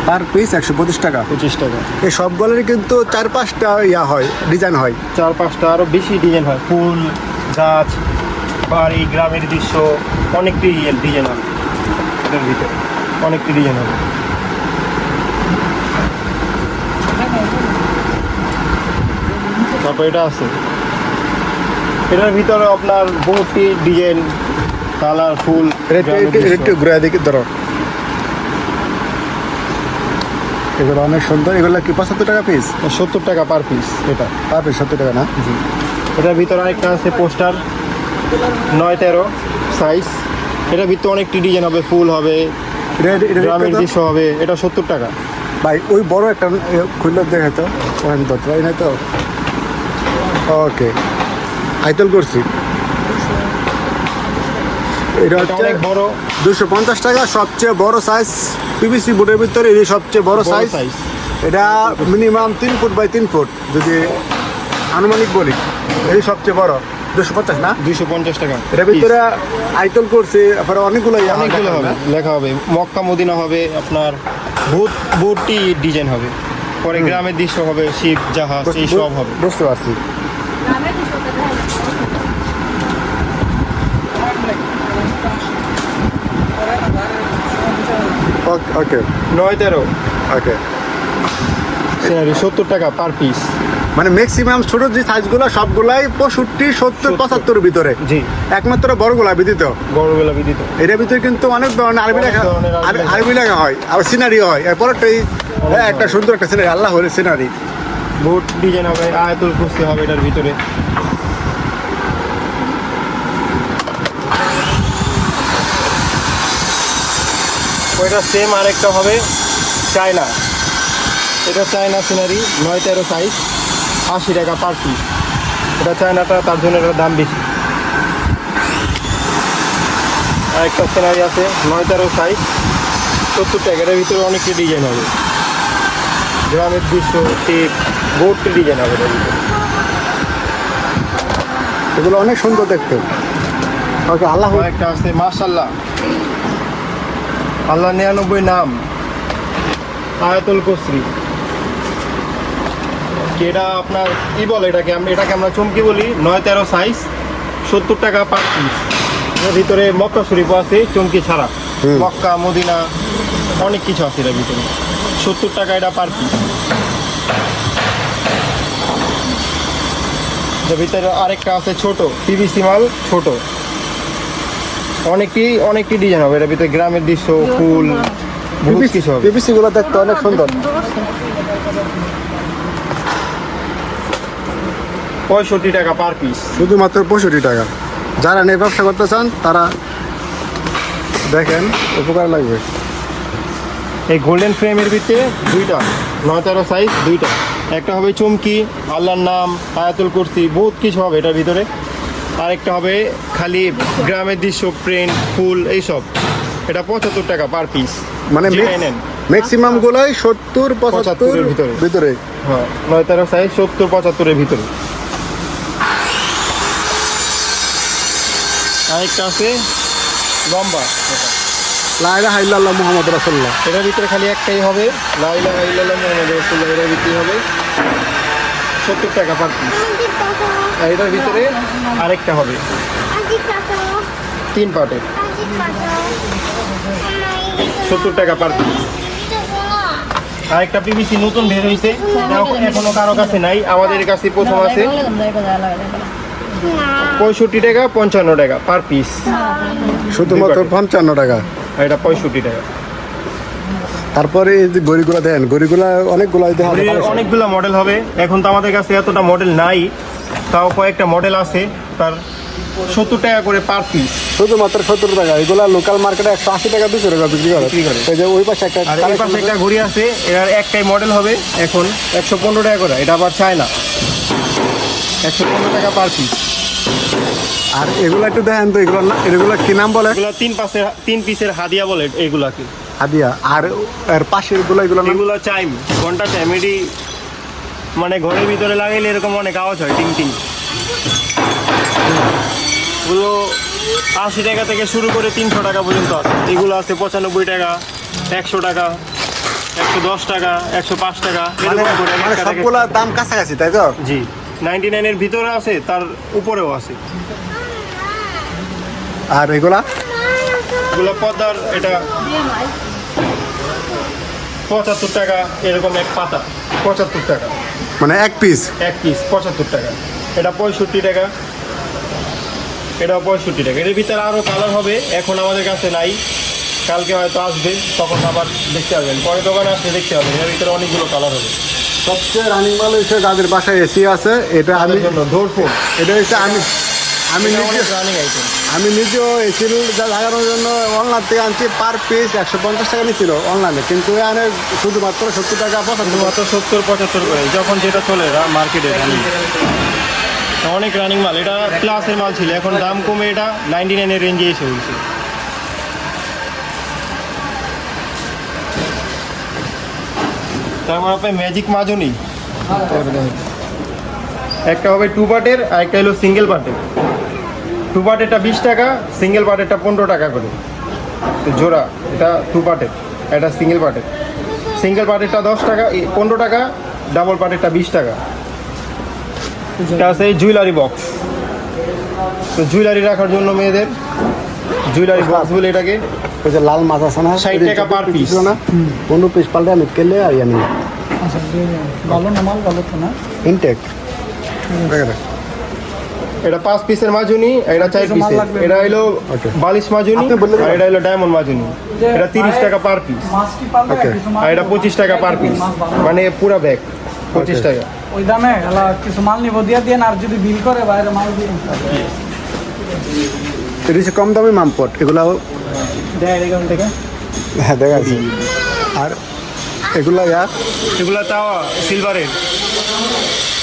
পার পিস 125 টাকা। 25 টাকা। এই সবগুলোরই কিন্তু 4-5টা ইয়া হয়, ডিজাইন হয়। 4-5টা আরও বেশি ডিজাইন হয়, ফুল, গাছ, বাড়ি, গ্রামের দৃশ্য, অনেকটি ডিজাইন হবে এটার ভিতরে, অনেকটি ডিজাইন হবে। তারপর এটা আছে, এটার ভিতরে আপনার বহুতটি ডিজাইন, কালারফুল। একটু ঘুরে দিকে ধরো। এগুলো অনেক সুন্দর। এগুলো কি 75 টাকা পিস? 70 টাকা পার পিস। এটা পার পিস 70 টাকা না? জি। এটার ভিতরে আরেকটা আছে পোস্টার, 9-13 সাইজ। এটার ভিতরে অনেকটি ডিজাইন হবে, ফুল হবে, গ্রামের দৃশ্য হবে, এটা 70 টাকা। ভাই ওই বড় একটা খুললে দেখে তো আমি ধরতে পারি না তো। ওকে, আইতল করছি। এটা এটা হচ্ছে অনেক বড় 250 টাকা, সবচেয়ে বড় সাইজ পিভিসি বোর্ডের ভিতরে এই সবচেয়ে বড় বড় সাইজ। সাইজ। এটা মিনিমাম 3 ফুট বাই 3 ফুট যদি আনুমানিক বলি, এই সবচেয়ে বড় 250 না। 250 টাকা। এটার ভিতরে আইতল করছে, তারপরে অনেকগুলো অনেকগুলো হবে, লেখা হবে মক্কা মদিনা হবে, আপনার বহুতটি ডিজাইন হবে, পরে গ্রামের দৃশ্য হবে, শিপ জাহাজ এই সব হবে। বুঝতে পারছি। ওকে 9-13 ওকে, সিনারি 70 টাকা পার পিস। মানে ম্যাক্সিমাম ছোট যে সাইজগুলো সবগুলাই 65, 70, 75 ভিতরে। জি, একমাত্র বড়গুলা ব্যতীত। বড়গুলো বিদিত। এটার ভিতরে কিন্তু অনেক ধরনের আরবি অনেক লেখা, ধরনের আরবি লেখা। আরবি লেখা হয়, আবার সিনারি হয়। এরপরটাই একটা সুন্দর একটা সিনারি, আল্লাহ হলে সিনারি। বহুত ডিজাইন হবে, আয়াতুল কুরসি হবে এটার ভিতরে। ওইটা সেম আরেকটা হবে চায়না, এটা চায়না সিনারি 9-13 সাইজ, 80 টাকা পার পিস। এটা চায়নাটা, তার জন্য এটার দাম বেশি। আরেকটা সিনারি আছে 9-13 সাইজ, 70 টাকা। এটার ভিতরে অনেকটি ডিজাইন হবে, গ্রামের দৃশ্য, টিপ, বহুতটি ডিজাইন হবে এটার ভিতরে। এগুলো অনেক সুন্দর দেখতে। ওকে, আল্লাহ একটা আছে মাশাআল্লাহ, আল্লাহ 99 নাম, আয়াতুল কুরসি। এটা আপনার কি বলে এটাকে, আমরা চমকি বলি। 9-13 সাইজ, 70 টাকা পার পিস। এর ভিতরে মক্কা শরীফ আছে চমকি ছাড়া, মক্কা মদিনা অনেক কিছু আছে এর ভিতরে। 70 টাকা এটা পার পিস। এর ভিতরে আরেকটা আছে ছোট পিভিসি মাল, ছোট অনেকটি ডিজাইন হবে এর ভিতরে, গ্রামের দৃশ্য, ফুল, বহুত কিছু হবে। পিভিসি গুলো দেখতে অনেক সুন্দর। 65 টাকা পার পিস। শুধুমাত্র 65 টাকা। যারা নিয়ে ব্যবসা করতে চান তারা দেখেন, উপকার লাগবে। এই গোল্ডেন ফ্রেমের ভিতরে দুইটা 9-13 সাইজ, দুইটা। একটা হবে চমকি, আল্লাহর নাম, আয়াতুল কুরসি, বহুত কিছু হবে এটার ভিতরে। আরেকটা হবে খালি গ্রামের দৃশ্য, প্রিন্ট, ফুল এইসব। এটা 75 টাকা পার পিস। মানে ম্যাক্সিমাম গুলাই 70, 75 এর ভিতরে। ভিতরে। হ্যাঁ, 9-13 সাইজ, 70-75 এর ভিতরে। আরেকটা আছে লম্বা, লা ইলাহা ইল্লাল্লাহ মুহাম্মাদুর রাসূলুল্লাহ। এটার ভিতরে খালি একটাই হবে, লা ইলাহা ইল্লাল্লাহ মুহাম্মাদুর রাসূলুল্লাহ। এটার ভিতরে হবে 70 টাকা পার পিস। আর এটার ভিতরে আরেকটা হবে 3 পার্টের, 70 টাকা পার পিস। আরেকটা পিভিসি নতুন বের হয়েছে, এখনো কারো কাছে নাই, আমাদের কাছে প্রথম আছে। 65 টাকা, 55 টাকা পার পিস। শুধুমাত্র 55 টাকা। আর এটা 65 টাকা। তারপরে এই যে গড়িগুলো দেন, গড়িগুলা অনেকগুলো দেখা যায়। অনেকগুলো মডেল হবে, এখন তো আমাদের কাছে এতটা মডেল নাই, তাও কয়েকটা মডেল আছে। তার 70 টাকা করে পার পিস। শুধুমাত্র 70 টাকা। এগুলা লোকাল মার্কেটে 180 টাকা, 200 টাকা বিক্রি করে। এই যে ওই পাশে একটা, আর এই পাশে একটা ঘড়ি আছে, এর একটাই মডেল হবে এখন 115 টাকা করে। এটা আবার চায়না, 115 টাকা পার পিস। আর এগুলো একটু দেখেন তো, এগুলো না, এগুলো কি নাম বলে? এগুলো 3 পিসের হাদিয়া বলে এগুলাকে, হাদিয়া। আর এর পাশের গুলো, এগুলো নাম? এগুলো চাইম, ঘন্টা চাইম। এটি মানে ঘরের ভিতরে লাগাইলে এরকম অনেক আওয়াজ হয়, টিং টিং। এগুলো 80 টাকা থেকে শুরু করে 300 টাকা পর্যন্ত আছে। এগুলো আছে 95 টাকা, 100 টাকা, 110 টাকা, 105 টাকা, মানে এরকম করে মানে একটা সবগুলা দাম কাছাকাছি, তাই তো? জি, 99 এর ভিতরে আছে, তার উপরেও আছে। আর এগুলা এগুলো পদ্মার, এটা 75 টাকা, এরকম এক পাতা 75 টাকা, মানে এক পিস। এক পিস 75 টাকা। এটা 65 টাকা, এটাও 65 টাকা। এর ভিতরে আরও কালার হবে, এখন আমাদের কাছে নাই, কালকে হয়তো আসবে, তখন আবার দেখতে পাবেন। পরে দোকানে আসলে দেখতে পাবেন, এর ভিতরে অনেকগুলো কালার হবে। সবচেয়ে রানিং মাল হচ্ছে যাদের বাসায় এসি আছে, এটা আমি জন্য ধরফুল, এটা হচ্ছে আমি আমি নিজে রানিং আইটেম। আমি নিজেও এই সিল লাগানোর জন্য অনলাইন থেকে আনছি, পার পিস 150 টাকা নিচ্ছিল অনলাইনে, কিন্তু এখানে শুধুমাত্র 70 টাকা 75 মাত্র 70-75 করে যখন যেটা চলে মার্কেটে রানিং, অনেক রানিং মাল। এটা ক্লাসের মাল ছিল, এখন দাম কমে এটা 99 রেঞ্জে এসে হয়েছে। তারপর আপনার ম্যাজিক মাজনি, একটা হবে 2 পার্টের আর একটা হলো সিঙ্গেল পার্টের। 2 পার্টেরটা 20 টাকা, সিঙ্গেল পার্টেরটা 15 টাকা করে তো জোড়া। এটা 2 পার্টের, এটা সিঙ্গেল পার্টের। সিঙ্গেল পার্টেরটা 10 টাকা 15 টাকা, ডাবল পার্টেরটা 20 টাকা। এটা আছে জুয়েলারি বক্স, তো জুয়েলারি রাখার জন্য মেয়েদের জুয়েলারি বক্স বলে এটাকে। ওই যে লাল মাছ আছে না, 60 টাকা per piece। না 15 পিস পাল্টে আমি কেলে আর জানি আচ্ছা ভালো না মাল, ভালো তো না। ইনটেক এটা 5 পিসের মাজুনি, এটা 4 মাল পিসের। লাগবে। এটা হলো Okay. বালিশ মাজুনি, আপনি বললেন আর এটা হলো ডায়মন্ড মাজুনি। এটা 30 টাকা পার পিস, মাছ কি পারবে Okay. কিছু মাল আর এটা 25 টাকা পার পিস, মানে পুরা ব্যাগ 25 টাকা। ওই দামে এলা কিছু মাল নিব দিয়ে দেন, আর যদি বিল করে বাইরে মাল দিয়ে এটা কম দামি মামপট, এগুলাও দেয় এখান থেকে। হ্যাঁ দেখা যাচ্ছে। আর এগুলা ইয়ার এগুলো তাও সিলভারের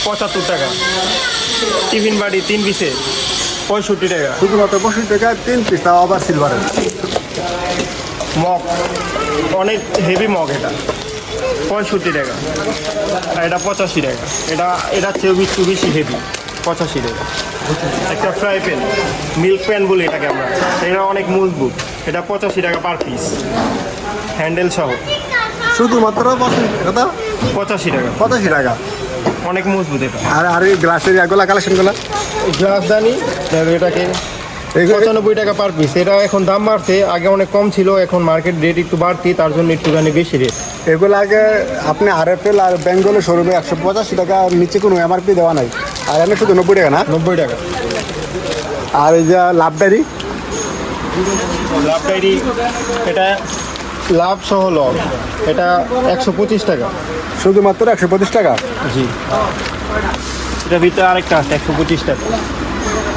75 টাকা। টিফিন বাড়ি 3 পিসে 65 টাকা। শুধুমাত্র 65 টাকা 3 পিস, তাও আবার সিলভারের। মগ অনেক হেভি মগ, এটা 65 টাকা, আর এটা 85 টাকা। এটা চেয়ে একটু বেশি হেভি, 85 টাকা। একটা ফ্রাই প্যান, মিল্ক প্যান বলি এটাকে আমরা, এটা অনেক মজবুত। এটা 85 টাকা পার পিস, হ্যান্ডেল সহ শুধুমাত্র 85 টাকা, 85 টাকা। 85 টাকা। অনেক মজবুত এটা। আর আর এই গ্লাসের এগুলা কালেকশনগুলো গ্লাস দানি এটাকে এগুলো 95 টাকা পার পিস। এটা এখন দাম বাড়ছে, আগে অনেক কম ছিল, এখন মার্কেট রেট একটু বাড়তি, তার জন্য একটুখানি বেশি রেট। এগুলো আগে আপনি আরএফএল আর বেঙ্গলে শোরুমে 185 টাকা, নিচে কোনো এমআরপি দেওয়া নাই, আর এনে শুধু 90 টাকা না। 90 টাকা। আর এই যে লাভ ডায়েরি, লাভ ডায়েরি এটা লাভ সহ লব, এটা 125 টাকা। শুধুমাত্র 125 টাকা। জি, এটা ভিতরে আরেকটা আছে 125 টাকা।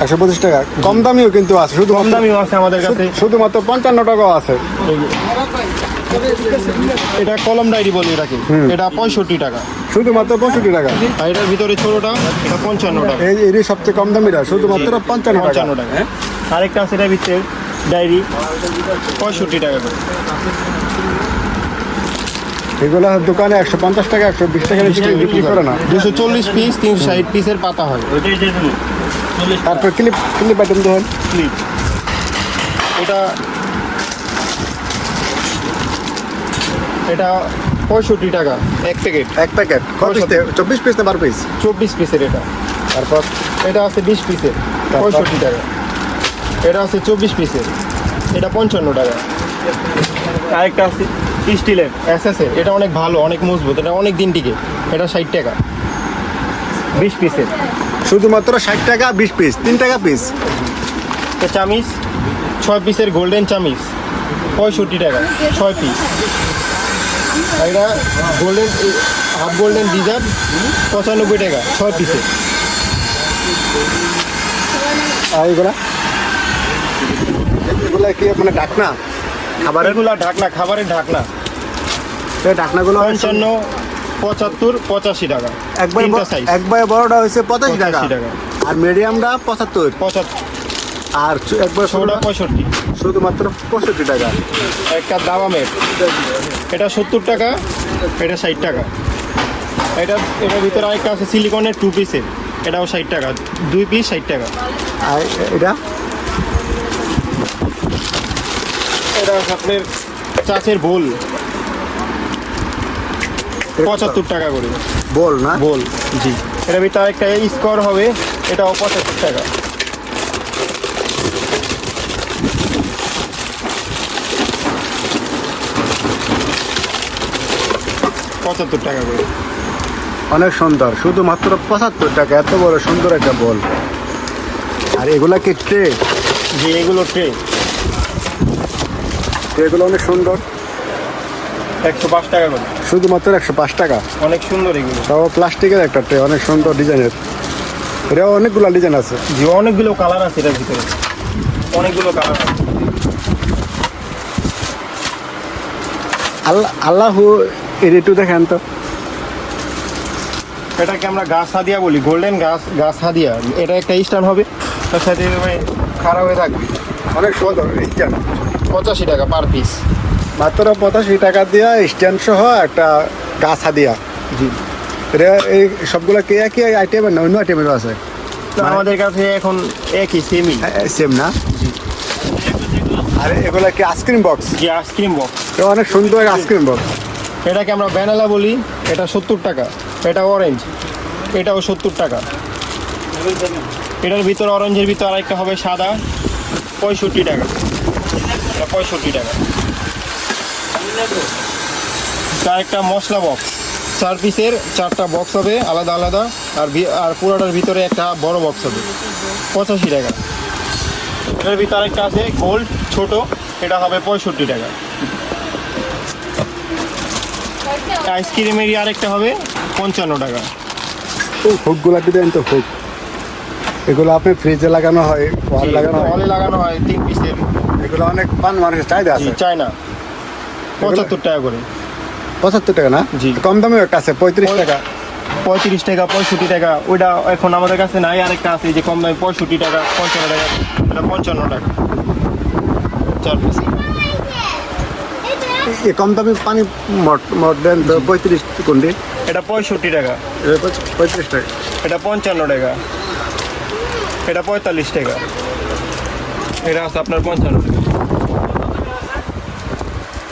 125 টাকা কম দামিও কিন্তু আছে, শুধু কম দামিও আছে আমাদের কাছে। শুধুমাত্র 55 টাকাও আছে। এটা কলম ডায়েরি বলি এটাকে, এটা 65 টাকা। শুধুমাত্র 65 টাকা। আর এটার ভিতরে ছোটটা, এটা 55 টাকা। এই এরই সবচেয়ে কম দামিটা, শুধুমাত্র 55 টাকা। 55 টাকা। আরেকটা আছে এটার ভিতরে ডায়েরি 65 টাকা করে। এগুলো দোকানে 150 টাকা 120 টাকা বিক্রি করে না। 240 পিস 360 পিসের পাতা হয়। তারপর ক্লিপ আইটেম দেখেন, ক্লিপ এটা 65 টাকা এক প্যাকেট। এক প্যাকেট 24 পিস না 12 পিস। 24 পিসের এটা। তারপর এটা আছে 20 পিসের 65 টাকা। এটা আছে 24 পিসের, এটা 55 টাকা। আরেকটা আছে স্টিলের এসএসের, এটা অনেক ভালো, অনেক মজবুত, এটা অনেক দিন টিকে। এটা 60 টাকা 20 পিসের। শুধুমাত্র 60 টাকা 20 পিস, 3 টাকা পিস। এটা চামিচ 6 পিসের গোল্ডেন চামিচ 65 টাকা 6 পিস। আর এটা গোল্ডেন হাফ গোল্ডেন ডিজার্ট 95 টাকা 6 পিসের। আর এগুলা কি মানে ঢাকনা খাবারের? এগুলা ঢাকনা, খাবারের ঢাকনা, এই ঢাকনাগুলো 55 75 85 টাকা। তিনটা সাইজ। একবার বড়টা হয়েছে 85 টাকা, 85 টাকা। আর মিডিয়ামটা 75, 75, আর একবার ছোটটা ছোটটা 65। শুধুমাত্র 65 টাকা। একটা দাবা মেট, এটা 70 টাকা, এটা 60 টাকা। এটার ভিতরে আরেকটা আছে সিলিকনের 2 পিসের, এটাও 60 টাকা, 2 পিস 60 টাকা। আর এটা এটা আছে আপনার চাচের বোল 75 টাকা করে বল না, বোল। জি, এটার ভিতরে আরেকটা স্কোর হবে, এটাও 75 টাকা। পঁচাত্তর টাকা করে। অনেক সুন্দর, শুধুমাত্র 75 টাকা, এত বড় সুন্দর একটা বল। আর এগুলা কি ট্রে? যে এগুলো ট্রে, এগুলো অনেক সুন্দর, 105 টাকা করে। শুধুমাত্র 105 টাকা। অনেক সুন্দর এগুলো। তাও প্লাস্টিকের একটা ট্রে, অনেক সুন্দর ডিজাইনের। এটা অনেকগুলো ডিজাইন আছে। যে অনেকগুলো কালার আছে এটার ভিতরে। অনেকগুলো কালার হবে। আল্লাহু এর একটু দেখেন তো। এটাকে আমরা গাছ হাদিয়া বলি, গোল্ডেন গাছ হাদিয়া। এটা একটা স্টান হবে, তার সাথে খারাপ হয়ে থাকবে। অনেক সুন্দর স্ট্যান্ড, 85 টাকা পার পিস। মাত্র 85 টাকা দিয়া স্ট্যান্ড সহ একটা গাছ হাদিয়া। জি। এটা এই সবগুলো কি একই আইটেমের না অন্য আইটেমেরও আছে? তো আমাদের কাছে এখন একই সেমই। সেম না? আর এগুলা কি আইসক্রিম বক্স? যে আইসক্রিম বক্স, অনেক সুন্দর আইসক্রিম বক্স। এটাকে আমরা ভ্যানিলা বলি, এটা 70 টাকা। এটা অরেঞ্জ, এটাও 70 টাকা। এটার ভিতর অরেঞ্জের ভিতর আরেকটা হবে সাদা, 65 টাকা। এটা 65 টাকা। তার একটা মশলা বক্স, 4 পিসের 4টা বক্স হবে আলাদা আলাদা। আর পুরোটার ভিতরে একটা বড় বক্স হবে, 85 টাকা। এটার ভিতরে আরেকটা আছে গোল্ড ছোট, এটা হবে 65 টাকা। আইসক্রিমেরই আরেকটা হবে 55 টাকা। হুকগুলা দিবেন তো, হুক এগুলো আপনি ফ্রিজে লাগানো হয়, ওয়াল লাগানো হয়, হলে লাগানো হয় 3 পিসের। এগুলো অনেক পান মানুষের চাহিদা আছে। চায়না 75 টাকা করে। 75 টাকা না? জি। কম দামে একটা আছে 35 টাকা। 35 টাকা, 65 টাকা। ওইটা এখন আমাদের কাছে নাই। আরেকটা আছে যে কম দামে 65 টাকা, 55 টাকা। এটা 55 টাকা 4 পিস। এই কম দামি পানি মট দেন 35 কোনটি? এটা 65 টাকা। 35 টাকা। এটা 55 টাকা। এটা 45 টাকা। এটা আছে আপনার 55 টাকা।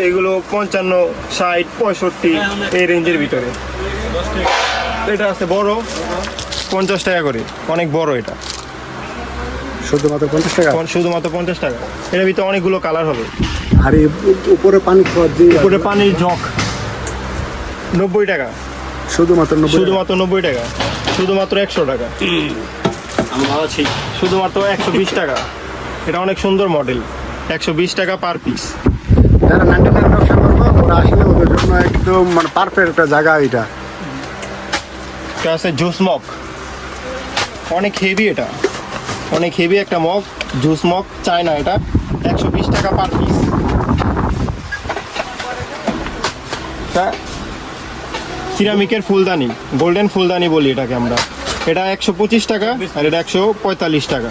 এগুলো 55, 60, 65 এই রেঞ্জের ভিতরে। এটা আছে বড়, 50 টাকা করে, অনেক বড়। এটা শুধুমাত্র 50 টাকা। শুধুমাত্র 50 টাকা। এটার ভিতরে অনেকগুলো কালার হবে। আর এই উপরে পানি খাওয়া দিয়ে উপরে পানির জগ 90 টাকা। শুধুমাত্র 90 টাকা। শুধুমাত্র 90 টাকা। শুধুমাত্র 100 টাকা। শুধুমাত্র 120 টাকা। এটা অনেক সুন্দর মডেল, 120 টাকা পার পিস। যারা 99 ব্যবসা করবো ওরা আসলে ওদের জন্য একদম মানে পারফেক্ট একটা জায়গা এটা। এটা আছে জুস মগ, অনেক হেভি। এটা অনেক হেভি একটা মগ, জুস মগ চায়না। এটা 120 টাকা পার পিস। সিরামিকের ফুলদানি, গোল্ডেন ফুলদানি বলি এটাকে আমরা। এটা 125 টাকা আর এটা 145 টাকা।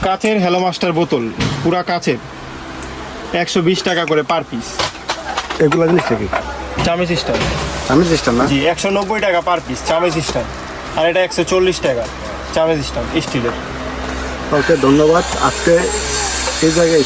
কাচের হ্যালো মাস্টার বোতল, পুরা কাচের, 120 টাকা করে পার পিস। এগুলো জিনিসটা কি? চামিচ স্টাইল। আমি চেষ্টা না। জি, 190 টাকা পার পিস চামিচ স্টাইল। আর এটা 140 টাকা চামিচ স্টাইল স্টিলের। ওকে, ধন্যবাদ। আজকে এই জায়গায়